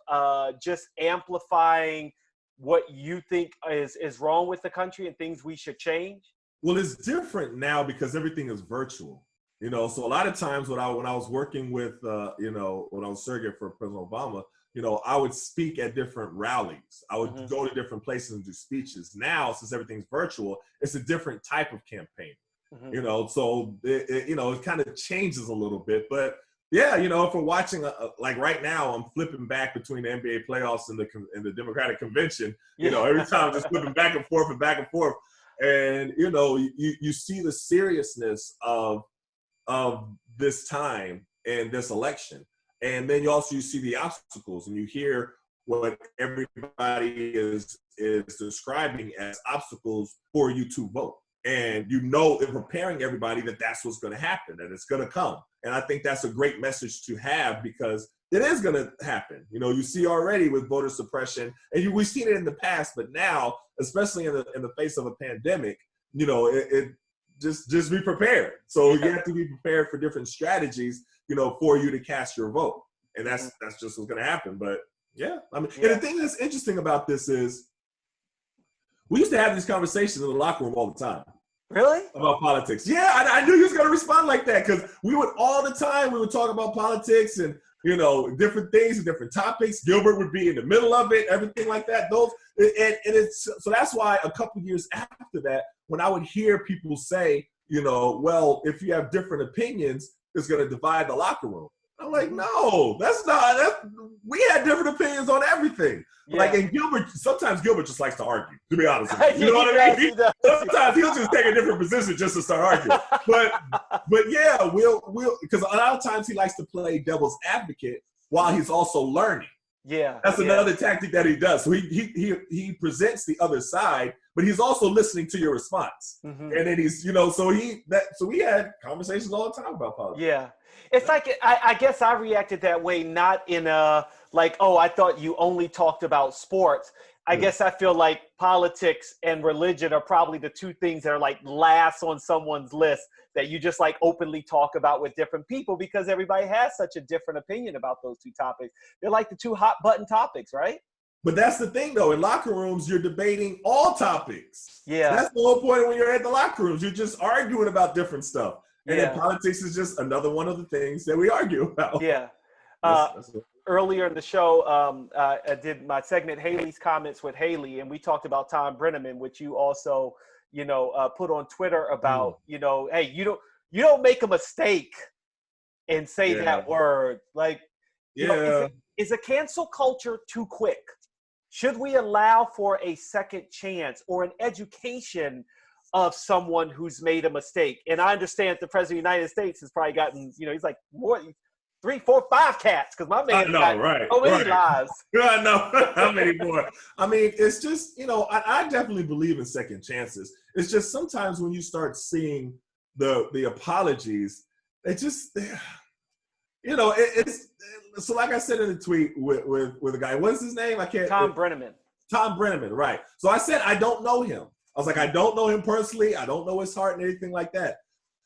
just amplifying what you think is wrong with the country and things we should change? Well, it's different now because everything is virtual. So a lot of times when I was working with, when I was surrogate for President Obama, I would speak at different rallies. I would go to different places and do speeches. Now, since everything's virtual, it's a different type of campaign. So it kind of changes a little bit. But yeah, if we're watching, like right now, I'm flipping back between the NBA playoffs and the Democratic convention. Every time I'm just flipping back and forth and back and forth. And, you see the seriousness of this time and this election. And then you see the obstacles and you hear what everybody is describing as obstacles for you to vote. And in preparing everybody that that's what's going to happen, that it's going to come. And I think that's a great message to have because it is going to happen. You see already with voter suppression, and we've seen it in the past, but now, especially in the face of a pandemic, it just be prepared. So you have to be prepared for different strategies, for you to cast your vote. And that's just what's going to happen. But yeah, and the thing that's interesting about this is we used to have these conversations in the locker room all the time. Really? About politics. Yeah, I knew you was going to respond like that because we would talk about politics and, different things and different topics. Gilbert would be in the middle of it, everything like that. So that's why a couple years after that, when I would hear people say, well, if you have different opinions, it's going to divide the locker room. I'm like, no, that's not. We had different opinions on everything. Yeah. Like, and sometimes Gilbert just likes to argue, to be honest with you. You know what I mean? Sometimes he'll just take a different position just to start arguing. But yeah, we'll because a lot of times he likes to play devil's advocate while he's also learning. Yeah, that's another tactic that he does. So he presents the other side, but he's also listening to your response. And then he's so we had conversations all the time about politics. Yeah, it's like I guess I reacted that way, not in a like, oh, I thought you only talked about sports. I guess I feel like politics and religion are probably the two things that are like last on someone's list that you just like openly talk about with different people because everybody has such a different opinion about those two topics. They're like the two hot button topics, right? But that's the thing, though. In locker rooms, you're debating all topics. Yeah. That's the whole point when you're at the locker rooms. You're just arguing about different stuff. And then politics is just another one of the things that we argue about. Yeah. Earlier in the show, I did my segment, Haley's Comments with Haley, and we talked about Thom Brennaman, which you also, put on Twitter about, hey, you don't make a mistake and say that word. Like, you know, is a cancel culture too quick? Should we allow for a second chance or an education of someone who's made a mistake? And I understand the President of the United States has probably gotten, you know, he's like more 3, 4, 5 cats because my man got so many lives. I know how many more. I mean, it's just, you know, I definitely believe in second chances. It's just sometimes when you start seeing the apologies, it just, you know, it's so like I said in the tweet with a guy, what's his name? Thom Brennaman. Thom Brennaman, right. So I said, I don't know him. I was like, I don't know him personally. I don't know his heart and anything like that.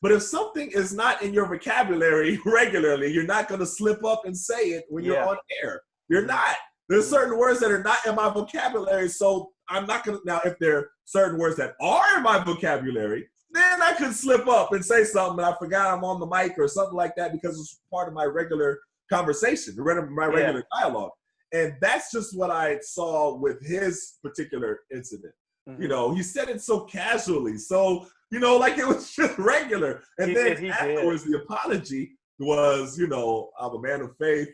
But if something is not in your vocabulary regularly, you're not going to slip up and say it when you're on air. You're not. There's certain words that are not in my vocabulary, so I'm not going to. Now, if there are certain words that are in my vocabulary, then I could slip up and say something and I forgot I'm on the mic or something like that because it's part of my regular conversation, my regular dialogue. And that's just what I saw with his particular incident. You know, he said it so casually, so, you know, like it was just regular. And then afterwards, the apology was, you know, I'm a man of faith.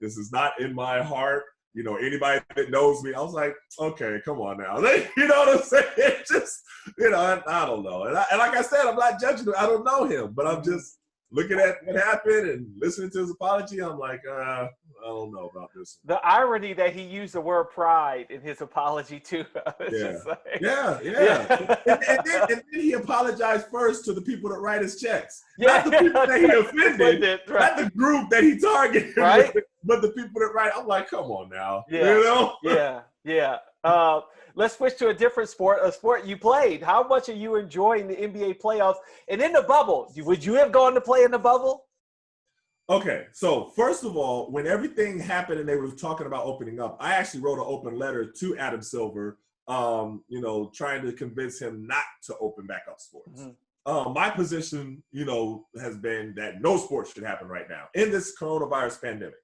This is not in my heart. You know, anybody that knows me, I was like, okay, come on now. You know what I'm saying? It just, you know, I don't know. And like I said, I'm not judging him. I don't know him, but I'm just looking at what happened and listening to his apology. I'm like, I don't know about this. The irony that he used the word pride in his apology too. Yeah. And then he apologized first to the people that write his checks. Not the people that he offended, not the group that he targeted, but the people that write. I'm like, come on now. You know? Let's switch to a different sport, a sport you played. How much are you enjoying the NBA playoffs? And in the bubble, would you have gone to play in the bubble? Okay, so first of all, when everything happened and they were talking about opening up, I actually wrote an open letter to Adam Silver, you know, trying to convince him not to open back up sports. My position, you know, has been that no sports should happen right now in this coronavirus pandemic.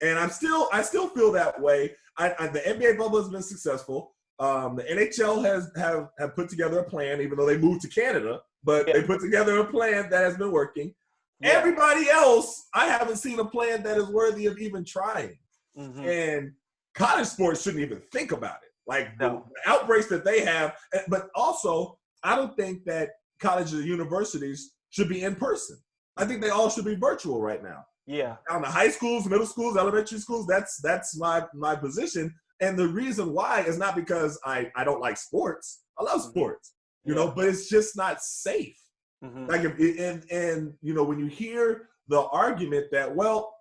And I still feel that way. The NBA bubble has been successful. The NHL have put together a plan, even though they moved to Canada, but they put together a plan that has been working. Everybody else, I haven't seen a plan that is worthy of even trying. And college sports shouldn't even think about it. Like the outbreaks that they have, but also I don't think that colleges or universities should be in person. I think they all should be virtual right now. Down to high schools, middle schools, elementary schools, that's my position. And the reason why is not because I don't like sports. I love sports, you know, but it's just not safe. Like and you know, when you hear the argument that, well,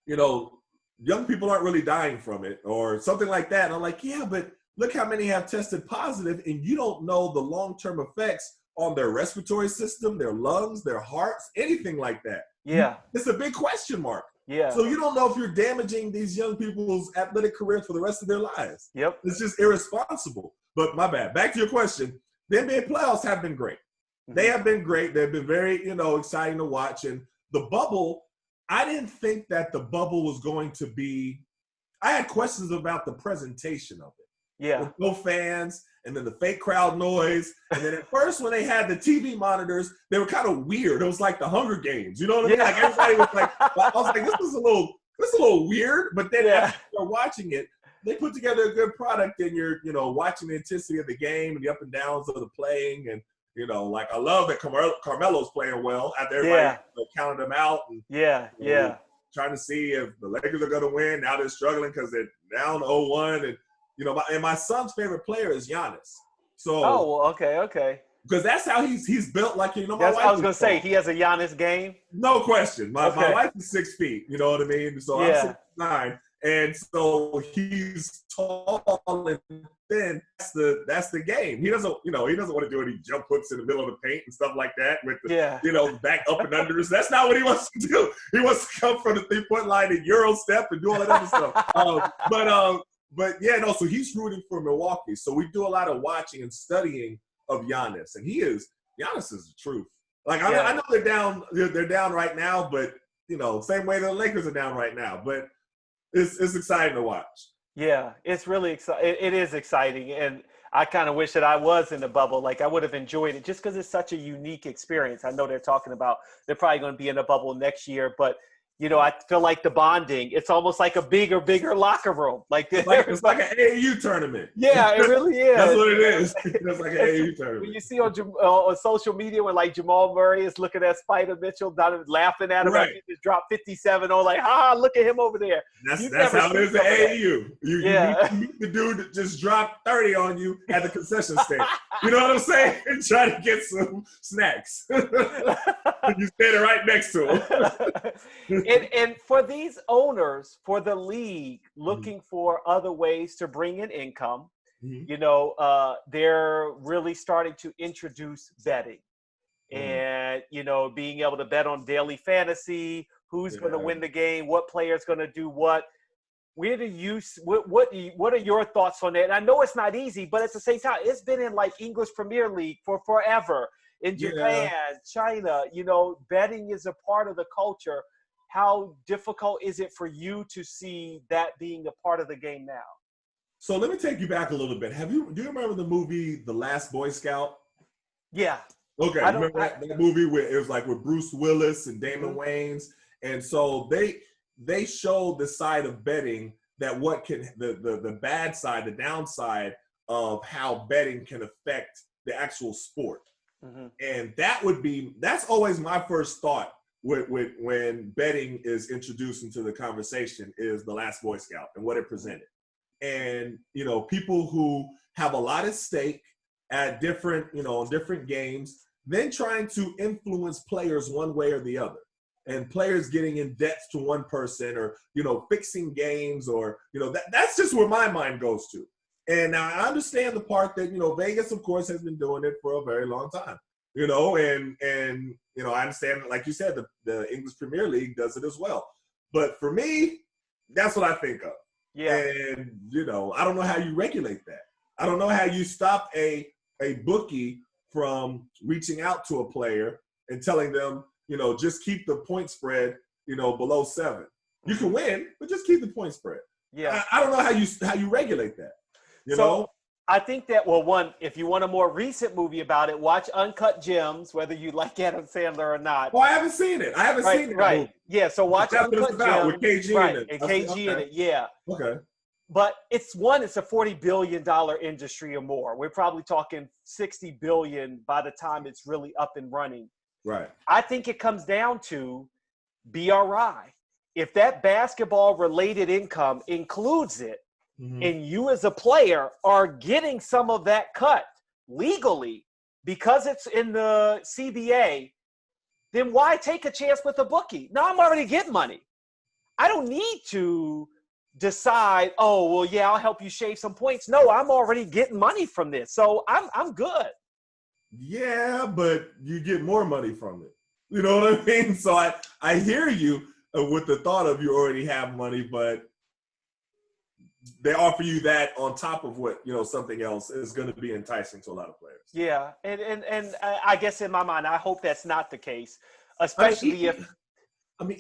you know, young people aren't really dying from it or something like that, and I'm like, yeah, but look how many have tested positive, and you don't know the long-term effects on their respiratory system, their lungs, their hearts, anything like that. It's a big question mark. So you don't know if you're damaging these young people's athletic careers for the rest of their lives. It's just irresponsible. But my bad. Back to your question. The NBA playoffs have been great. They have been great. They've been very, you know, exciting to watch. And the bubble, I didn't think that the bubble was going to be – I had questions about the presentation of it. With no fans, and then the fake crowd noise. And then at first when they had the TV monitors, they were kind of weird. It was like the Hunger Games. You know what I mean? Like everybody was like – I was like, this is a little weird. But then after you're watching it, they put together a good product, and you're, you know, watching the intensity of the game and the up and downs of the playing. And, you know, like I love that Carmelo's playing well after everybody counted him out. And, you know, trying to see if the Lakers are going to win. Now they're struggling because they're down 0-1. And, you know, my son's favorite player is Giannis. So okay. Because that's how he's built. Like, you know, I was going to say, he has a Giannis game. No question. My wife is 6 feet. You know what I mean? So I'm 6'9". And so he's tall and thin. That's the game. He doesn't want to do any jump hooks in the middle of the paint and stuff like that with the, you know, back up and unders. That's not what he wants to do. He wants to come from the 3-point line and Euro step and do all that other stuff. But yeah, no, so he's rooting for Milwaukee. So we do a lot of watching and studying of Giannis. And Giannis is the truth. Like, I know they're down right now, but, you know, same way the Lakers are down right now. But it's exciting to watch. Yeah, it's really exciting. It is exciting, and I kind of wish that I was in the bubble. Like I would have enjoyed it just because it's such a unique experience. I know they're talking about they're probably going to be in the bubble next year, but I feel like the bonding. It's almost like a bigger locker room. Like It's like an AAU tournament. yeah, it really That's is. what it is. It's like an AAU When you tournament. see on social media when like Jamal Murray is looking at Spider Mitchell, laughing at him Right. after he just dropped 57, like, look at him over there. That's how it is at AAU. Yeah. You meet the dude that just dropped 30 on you at the concession stand. You know what I'm saying? And try to get some snacks. You standing right next to him. and for these owners, for the league, looking for other ways to bring in income, they're really starting to introduce betting. And being able to bet on daily fantasy, who's going to win the game, what player's going to do what. What are your thoughts on that? And I know it's not easy, but at the same time, it's been in like English Premier League for forever. In Japan, China, betting is a part of the culture. How difficult is it for you to see that being a part of the game now? So let me take you back a little bit. Do you remember the movie The Last Boy Scout? Yeah. Okay, remember that movie where it was like with Bruce Willis and Damon Wayans? And so they showed the side of betting, that what can the bad side, the downside of how betting can affect the actual sport. And that's always my first thought when betting is introduced into the conversation, is The Last Boy Scout and what it presented. And people who have a lot at stake at different games, then trying to influence players one way or the other. And players getting in debts to one person, or fixing games, or that's just where my mind goes to. And now I understand the part that Vegas, of course, has been doing it for a very long time. And I understand, like you said, the English Premier League does it as well. But for me, that's what I think of. Yeah. And I don't know how you regulate that. I don't know how you stop a bookie from reaching out to a player and telling them, just keep the point spread, below 7. You can win, but just keep the point spread. Yeah. I don't know how you regulate that. You know? I think that, one, if you want a more recent movie about it, watch Uncut Gems, whether you like Adam Sandler or not. Oh, I haven't seen it. I haven't seen it. Right. Yeah. So watch Uncut Gems. With KG in it. And KG in it. Yeah. Okay. But it's a $40 billion industry or more. We're probably talking $60 billion by the time it's really up and running. Right. I think it comes down to BRI. If that basketball-related income includes it, and you as a player are getting some of that cut legally because it's in the CBA, then why take a chance with a bookie? Now I'm already getting money. I don't need to decide, I'll help you shave some points. No, I'm already getting money from this. So I'm good. Yeah, but you get more money from it. You know what I mean? So I hear you with the thought of you already have money, but they offer you that on top of what, something else is going to be enticing to a lot of players. Yeah. And I guess in my mind, I hope that's not the case, especially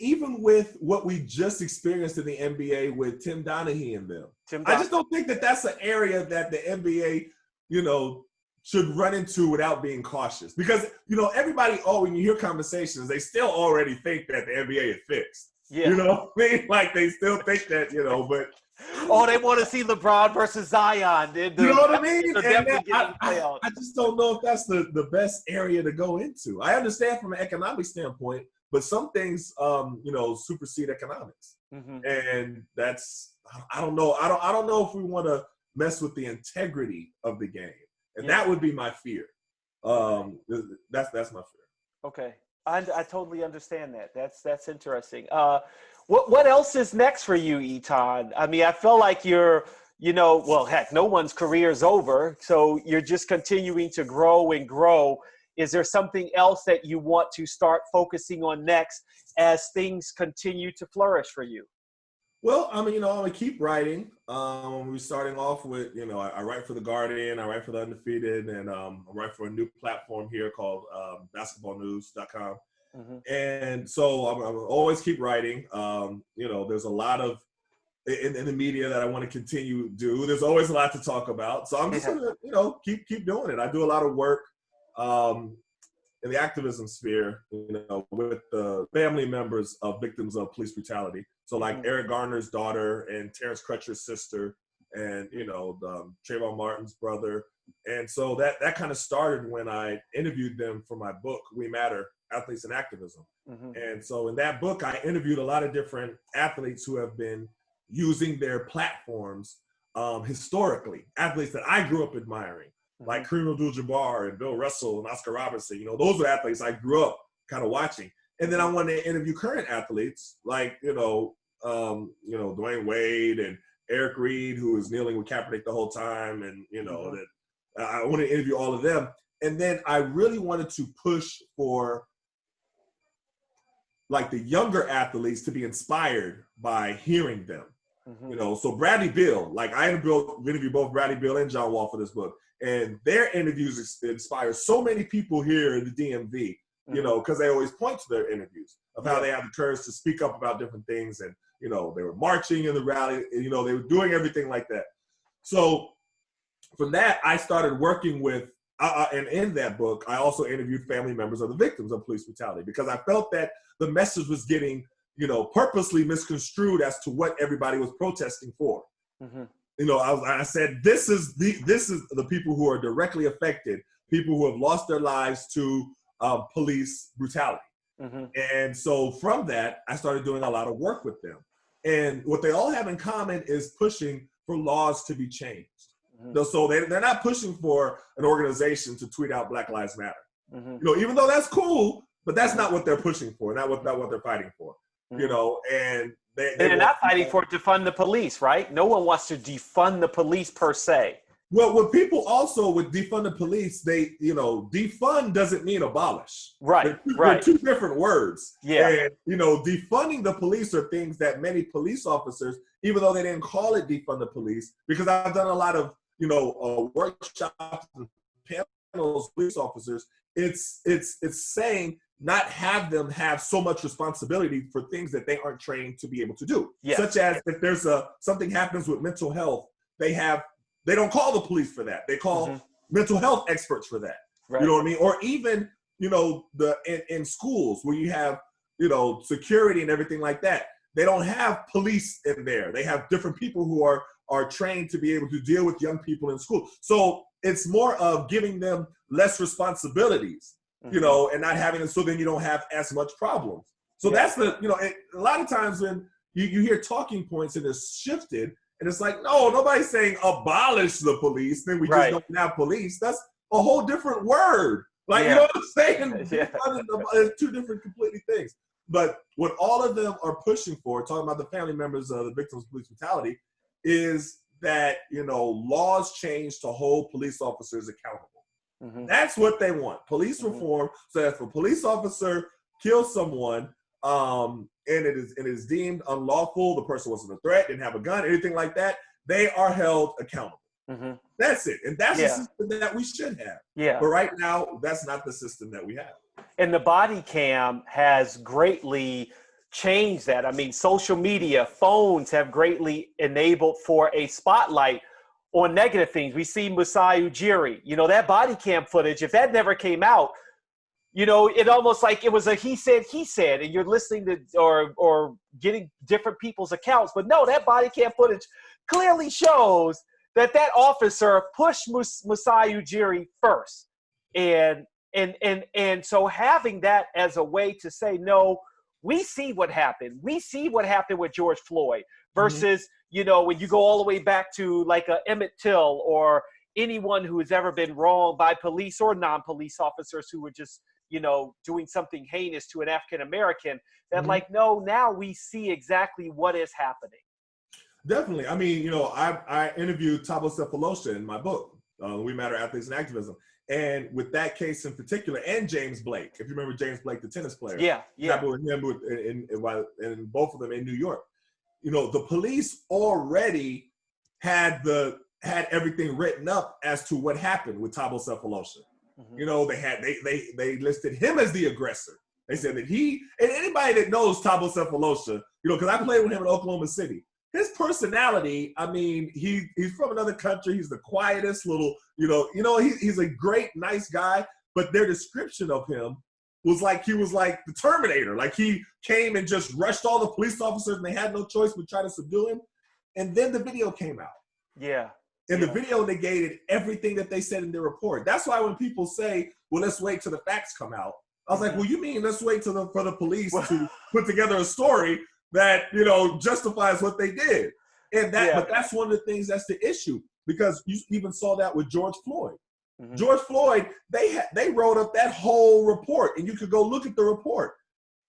even with what we just experienced in the NBA with Tim Donaghy and them. I just don't think that that's an area that the NBA, should run into without being cautious. Because, everybody, when you hear conversations, they still already think that the NBA is fixed. Yeah. You know what I mean? Like, they still think that, but... they want to see LeBron versus Zion. You know what I mean? I just don't know if that's the best area to go into. I understand from an economic standpoint, but some things, supersede economics. And that's, I don't know. I don't know if we want to mess with the integrity of the game. And that would be my fear. That's my fear. Okay. I totally understand that. That's interesting. What else is next for you, Etan? I mean, I feel like you're, heck, no one's career is over. So you're just continuing to grow and grow. Is there something else that you want to start focusing on next as things continue to flourish for you? Well, I'm going to keep writing. We're starting off with, I write for The Guardian, I write for The Undefeated, and I write for a new platform here called basketballnews.com. And so I'm always keep writing. There's a lot of in the media that I want to continue to do. There's always a lot to talk about. So I'm just going to, keep doing it. I do a lot of work in the activism sphere, with the family members of victims of police brutality. So like Eric Garner's daughter and Terrence Crutcher's sister and, Trayvon Martin's brother. And so that kind of started when I interviewed them for my book, We Matter, Athletes and Activism. And so in that book, I interviewed a lot of different athletes who have been using their platforms historically, athletes that I grew up admiring, like Kareem Abdul-Jabbar and Bill Russell and Oscar Robertson. Those are athletes I grew up kind of watching. And then I wanted to interview current athletes like, Dwayne Wade and Eric Reed, who was kneeling with Kaepernick the whole time. And, that I want to interview all of them. And then I really wanted to push for like the younger athletes to be inspired by hearing them. So Bradley Beal, like I interviewed both Bradley Beal and John Wall for this book. And their interviews inspire so many people here in the DMV, because they always point to their interviews of how they have the courage to speak up about different things. And, they were marching in the rally, they were doing everything like that. So from that, I started working with, and in that book, I also interviewed family members of the victims of police brutality because I felt that the message was getting, purposely misconstrued as to what everybody was protesting for. I said, this is the people who are directly affected, people who have lost their lives to police brutality. And so from that, I started doing a lot of work with them. And what they all have in common is pushing for laws to be changed. So they're not pushing for an organization to tweet out Black Lives Matter. Even though that's cool, but that's not what they're pushing for, not what they're fighting for. And they're not fighting for defund the police, right? No one wants to defund the police per se. Well, what people also with defund the police, defund doesn't mean abolish. Right, they're two different words. Yeah. And, defunding the police are things that many police officers, even though they didn't call it defund the police, because I've done a lot of, workshops and panels, police officers, it's saying not have them have so much responsibility for things that they aren't trained to be able to do. Yes. Such as if there's something happens with mental health, they don't call the police for that. They call mental health experts for that. Right. You know what I mean? Or even, in schools where you have, security and everything like that. They don't have police in there. They have different people who are trained to be able to deal with young people in school. So it's more of giving them less responsibilities, and not having them, so then you don't have as much problems. So that's a lot of times when you hear talking points and it's shifted, and it's like, no, nobody's saying abolish the police, then we just don't have police. That's a whole different word. Like, you know what I'm saying? It's two different completely things. But what all of them are pushing for, talking about the family members of the victims of police brutality, is that, laws change to hold police officers accountable. That's what they want. Police reform, so that if a police officer kills someone, and it is deemed unlawful, the person wasn't a threat, didn't have a gun, anything like that, they are held accountable. That's it. And that's the system that we should have. But right now, that's not the system that we have. And the body cam has greatly changed that. I mean, social media, phones have greatly enabled for a spotlight on negative things. We see Masai Ujiri, that body cam footage, if that never came out, it almost like it was a he said, and you're listening to or getting different people's accounts. But no, that body cam footage clearly shows that officer pushed Masai Ujiri first. And so having that as a way to say, no, we see what happened. We see what happened with George Floyd versus, when you go all the way back to like a Emmett Till or anyone who has ever been wronged by police or non-police officers who were just, doing something heinous to an African-American, that like, no, now we see exactly what is happening. Definitely. I mean, I interviewed Thabo Sefolosha in my book, We Matter, Athletes and Activism. And with that case in particular, and James Blake, if you remember James Blake, the tennis player. And both of them in New York. The police already had everything written up as to what happened with Thabo Sefolosha. They listed him as the aggressor. They said that and anybody that knows Thabo Sefolosha, because I played with him in Oklahoma City. his personality, I mean, he's from another country. He's the quietest little, he's a great, nice guy. But their description of him was like he was like the Terminator. Like he came and just rushed all the police officers, and they had no choice but try to subdue him. And then the video came out. Yeah. And the video negated everything that they said in their report. That's why when people say, well, let's wait till the facts come out. I was like, well, you mean let's wait for the police to put together a story that, justifies what they did. And but that's one of the things that's the issue, because you even saw that with George Floyd. Mm-hmm. George Floyd, they wrote up that whole report, and you could go look at the report.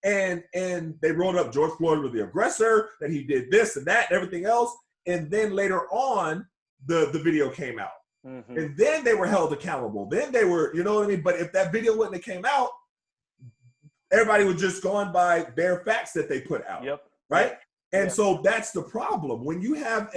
And they wrote up George Floyd was the aggressor, that he did this and that and everything else. And then later on, the video came out. Mm-hmm. And then they were held accountable. Then they were, you know what I mean? But if that video wouldn't have came out, everybody would just gone by bare facts that they put out. Yep. Right? And so that's the problem. When you have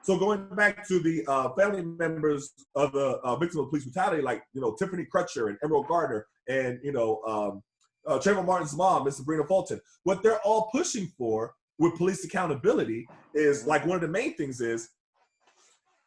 so going back to the family members of the victims of police brutality, like, Tiffany Crutcher and Emerald Gardner and, Trayvon Martin's mom, Miss Sabrina Fulton, what they're all pushing for with police accountability is, like, one of the main things is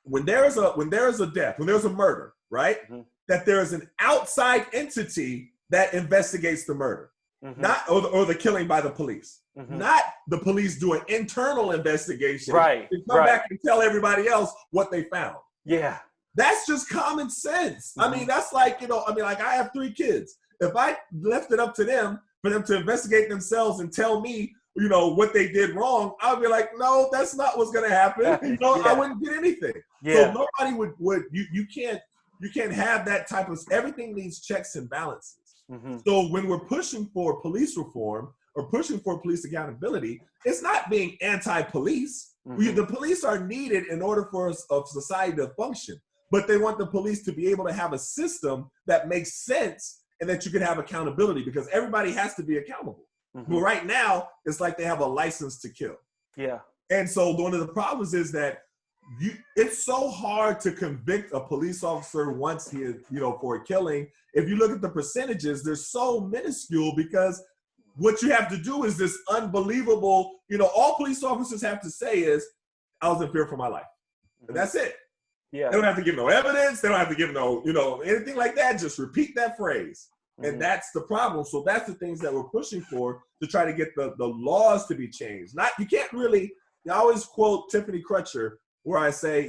when there is a death, when there's a murder, right, that there is an outside entity that investigates the murder. Mm-hmm. Not or the killing by the police. Mm-hmm. Not the police do an internal investigation. Right. And come back and tell everybody else what they found. Yeah. That's just common sense. Mm-hmm. I mean, that's like, like I have 3 kids. If I left it up to them for them to investigate themselves and tell me, what they did wrong, I'd be like, no, that's not what's going to happen. I wouldn't get anything. Yeah. So nobody would you can't have that type of, everything needs checks and balances. Mm-hmm. So when we're pushing for police reform or pushing for police accountability, it's not being anti-police. Mm-hmm. The police are needed in order for a society to function, but they want the police to be able to have a system that makes sense and that you can have accountability, because everybody has to be accountable. Mm-hmm. But right now, it's like they have a license to kill. Yeah. And so one of the problems is that it's so hard to convict a police officer once he is, for a killing. If you look at the percentages, they're so minuscule, because what you have to do is this unbelievable, all police officers have to say is, I was in fear for my life. And that's it. Yeah. They don't have to give no evidence. They don't have to give no, anything like that. Just repeat that phrase. Mm-hmm. And that's the problem. So that's the things that we're pushing for, to try to get the laws to be changed. You can't really, I always quote Tiffany Crutcher, where I say,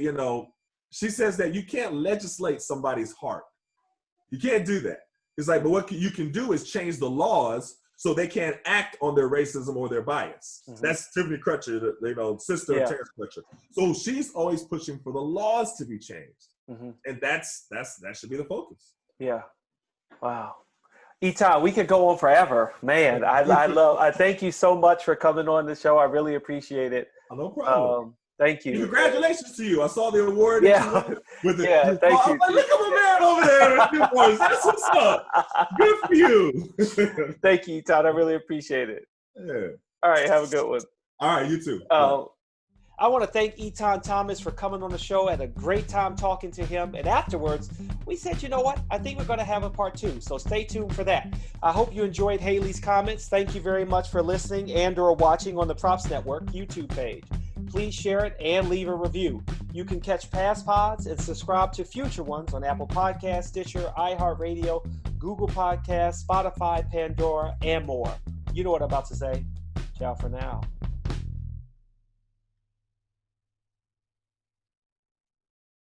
she says that you can't legislate somebody's heart. You can't do that. It's like, but what you can do is change the laws so they can't act on their racism or their bias. Mm-hmm. That's Tiffany Crutcher, sister of Terrence Crutcher. So she's always pushing for the laws to be changed. Mm-hmm. And that should be the focus. Yeah. Wow. Etan, we could go on forever. Man, I thank you so much for coming on the show. I really appreciate it. No problem. Thank you. Congratulations to you. I saw the award. Yeah. Thank you. Like, look at my man over there with the voice. That's what's up. Good for you. Thank you, Etan. I really appreciate it. Yeah. All right. Have a good one. All right. You too. I want to thank Etan Thomas for coming on the show. I had a great time talking to him. And afterwards, we said, you know what? I think we're going to have a part 2. So stay tuned for that. I hope you enjoyed Haley's comments. Thank you very much for listening and or watching on the Props Network YouTube page. Please share it and leave a review. You can catch past pods and subscribe to future ones on Apple Podcasts, Stitcher, iHeartRadio, Google Podcasts, Spotify, Pandora, and more. You know what I'm about to say. Ciao for now.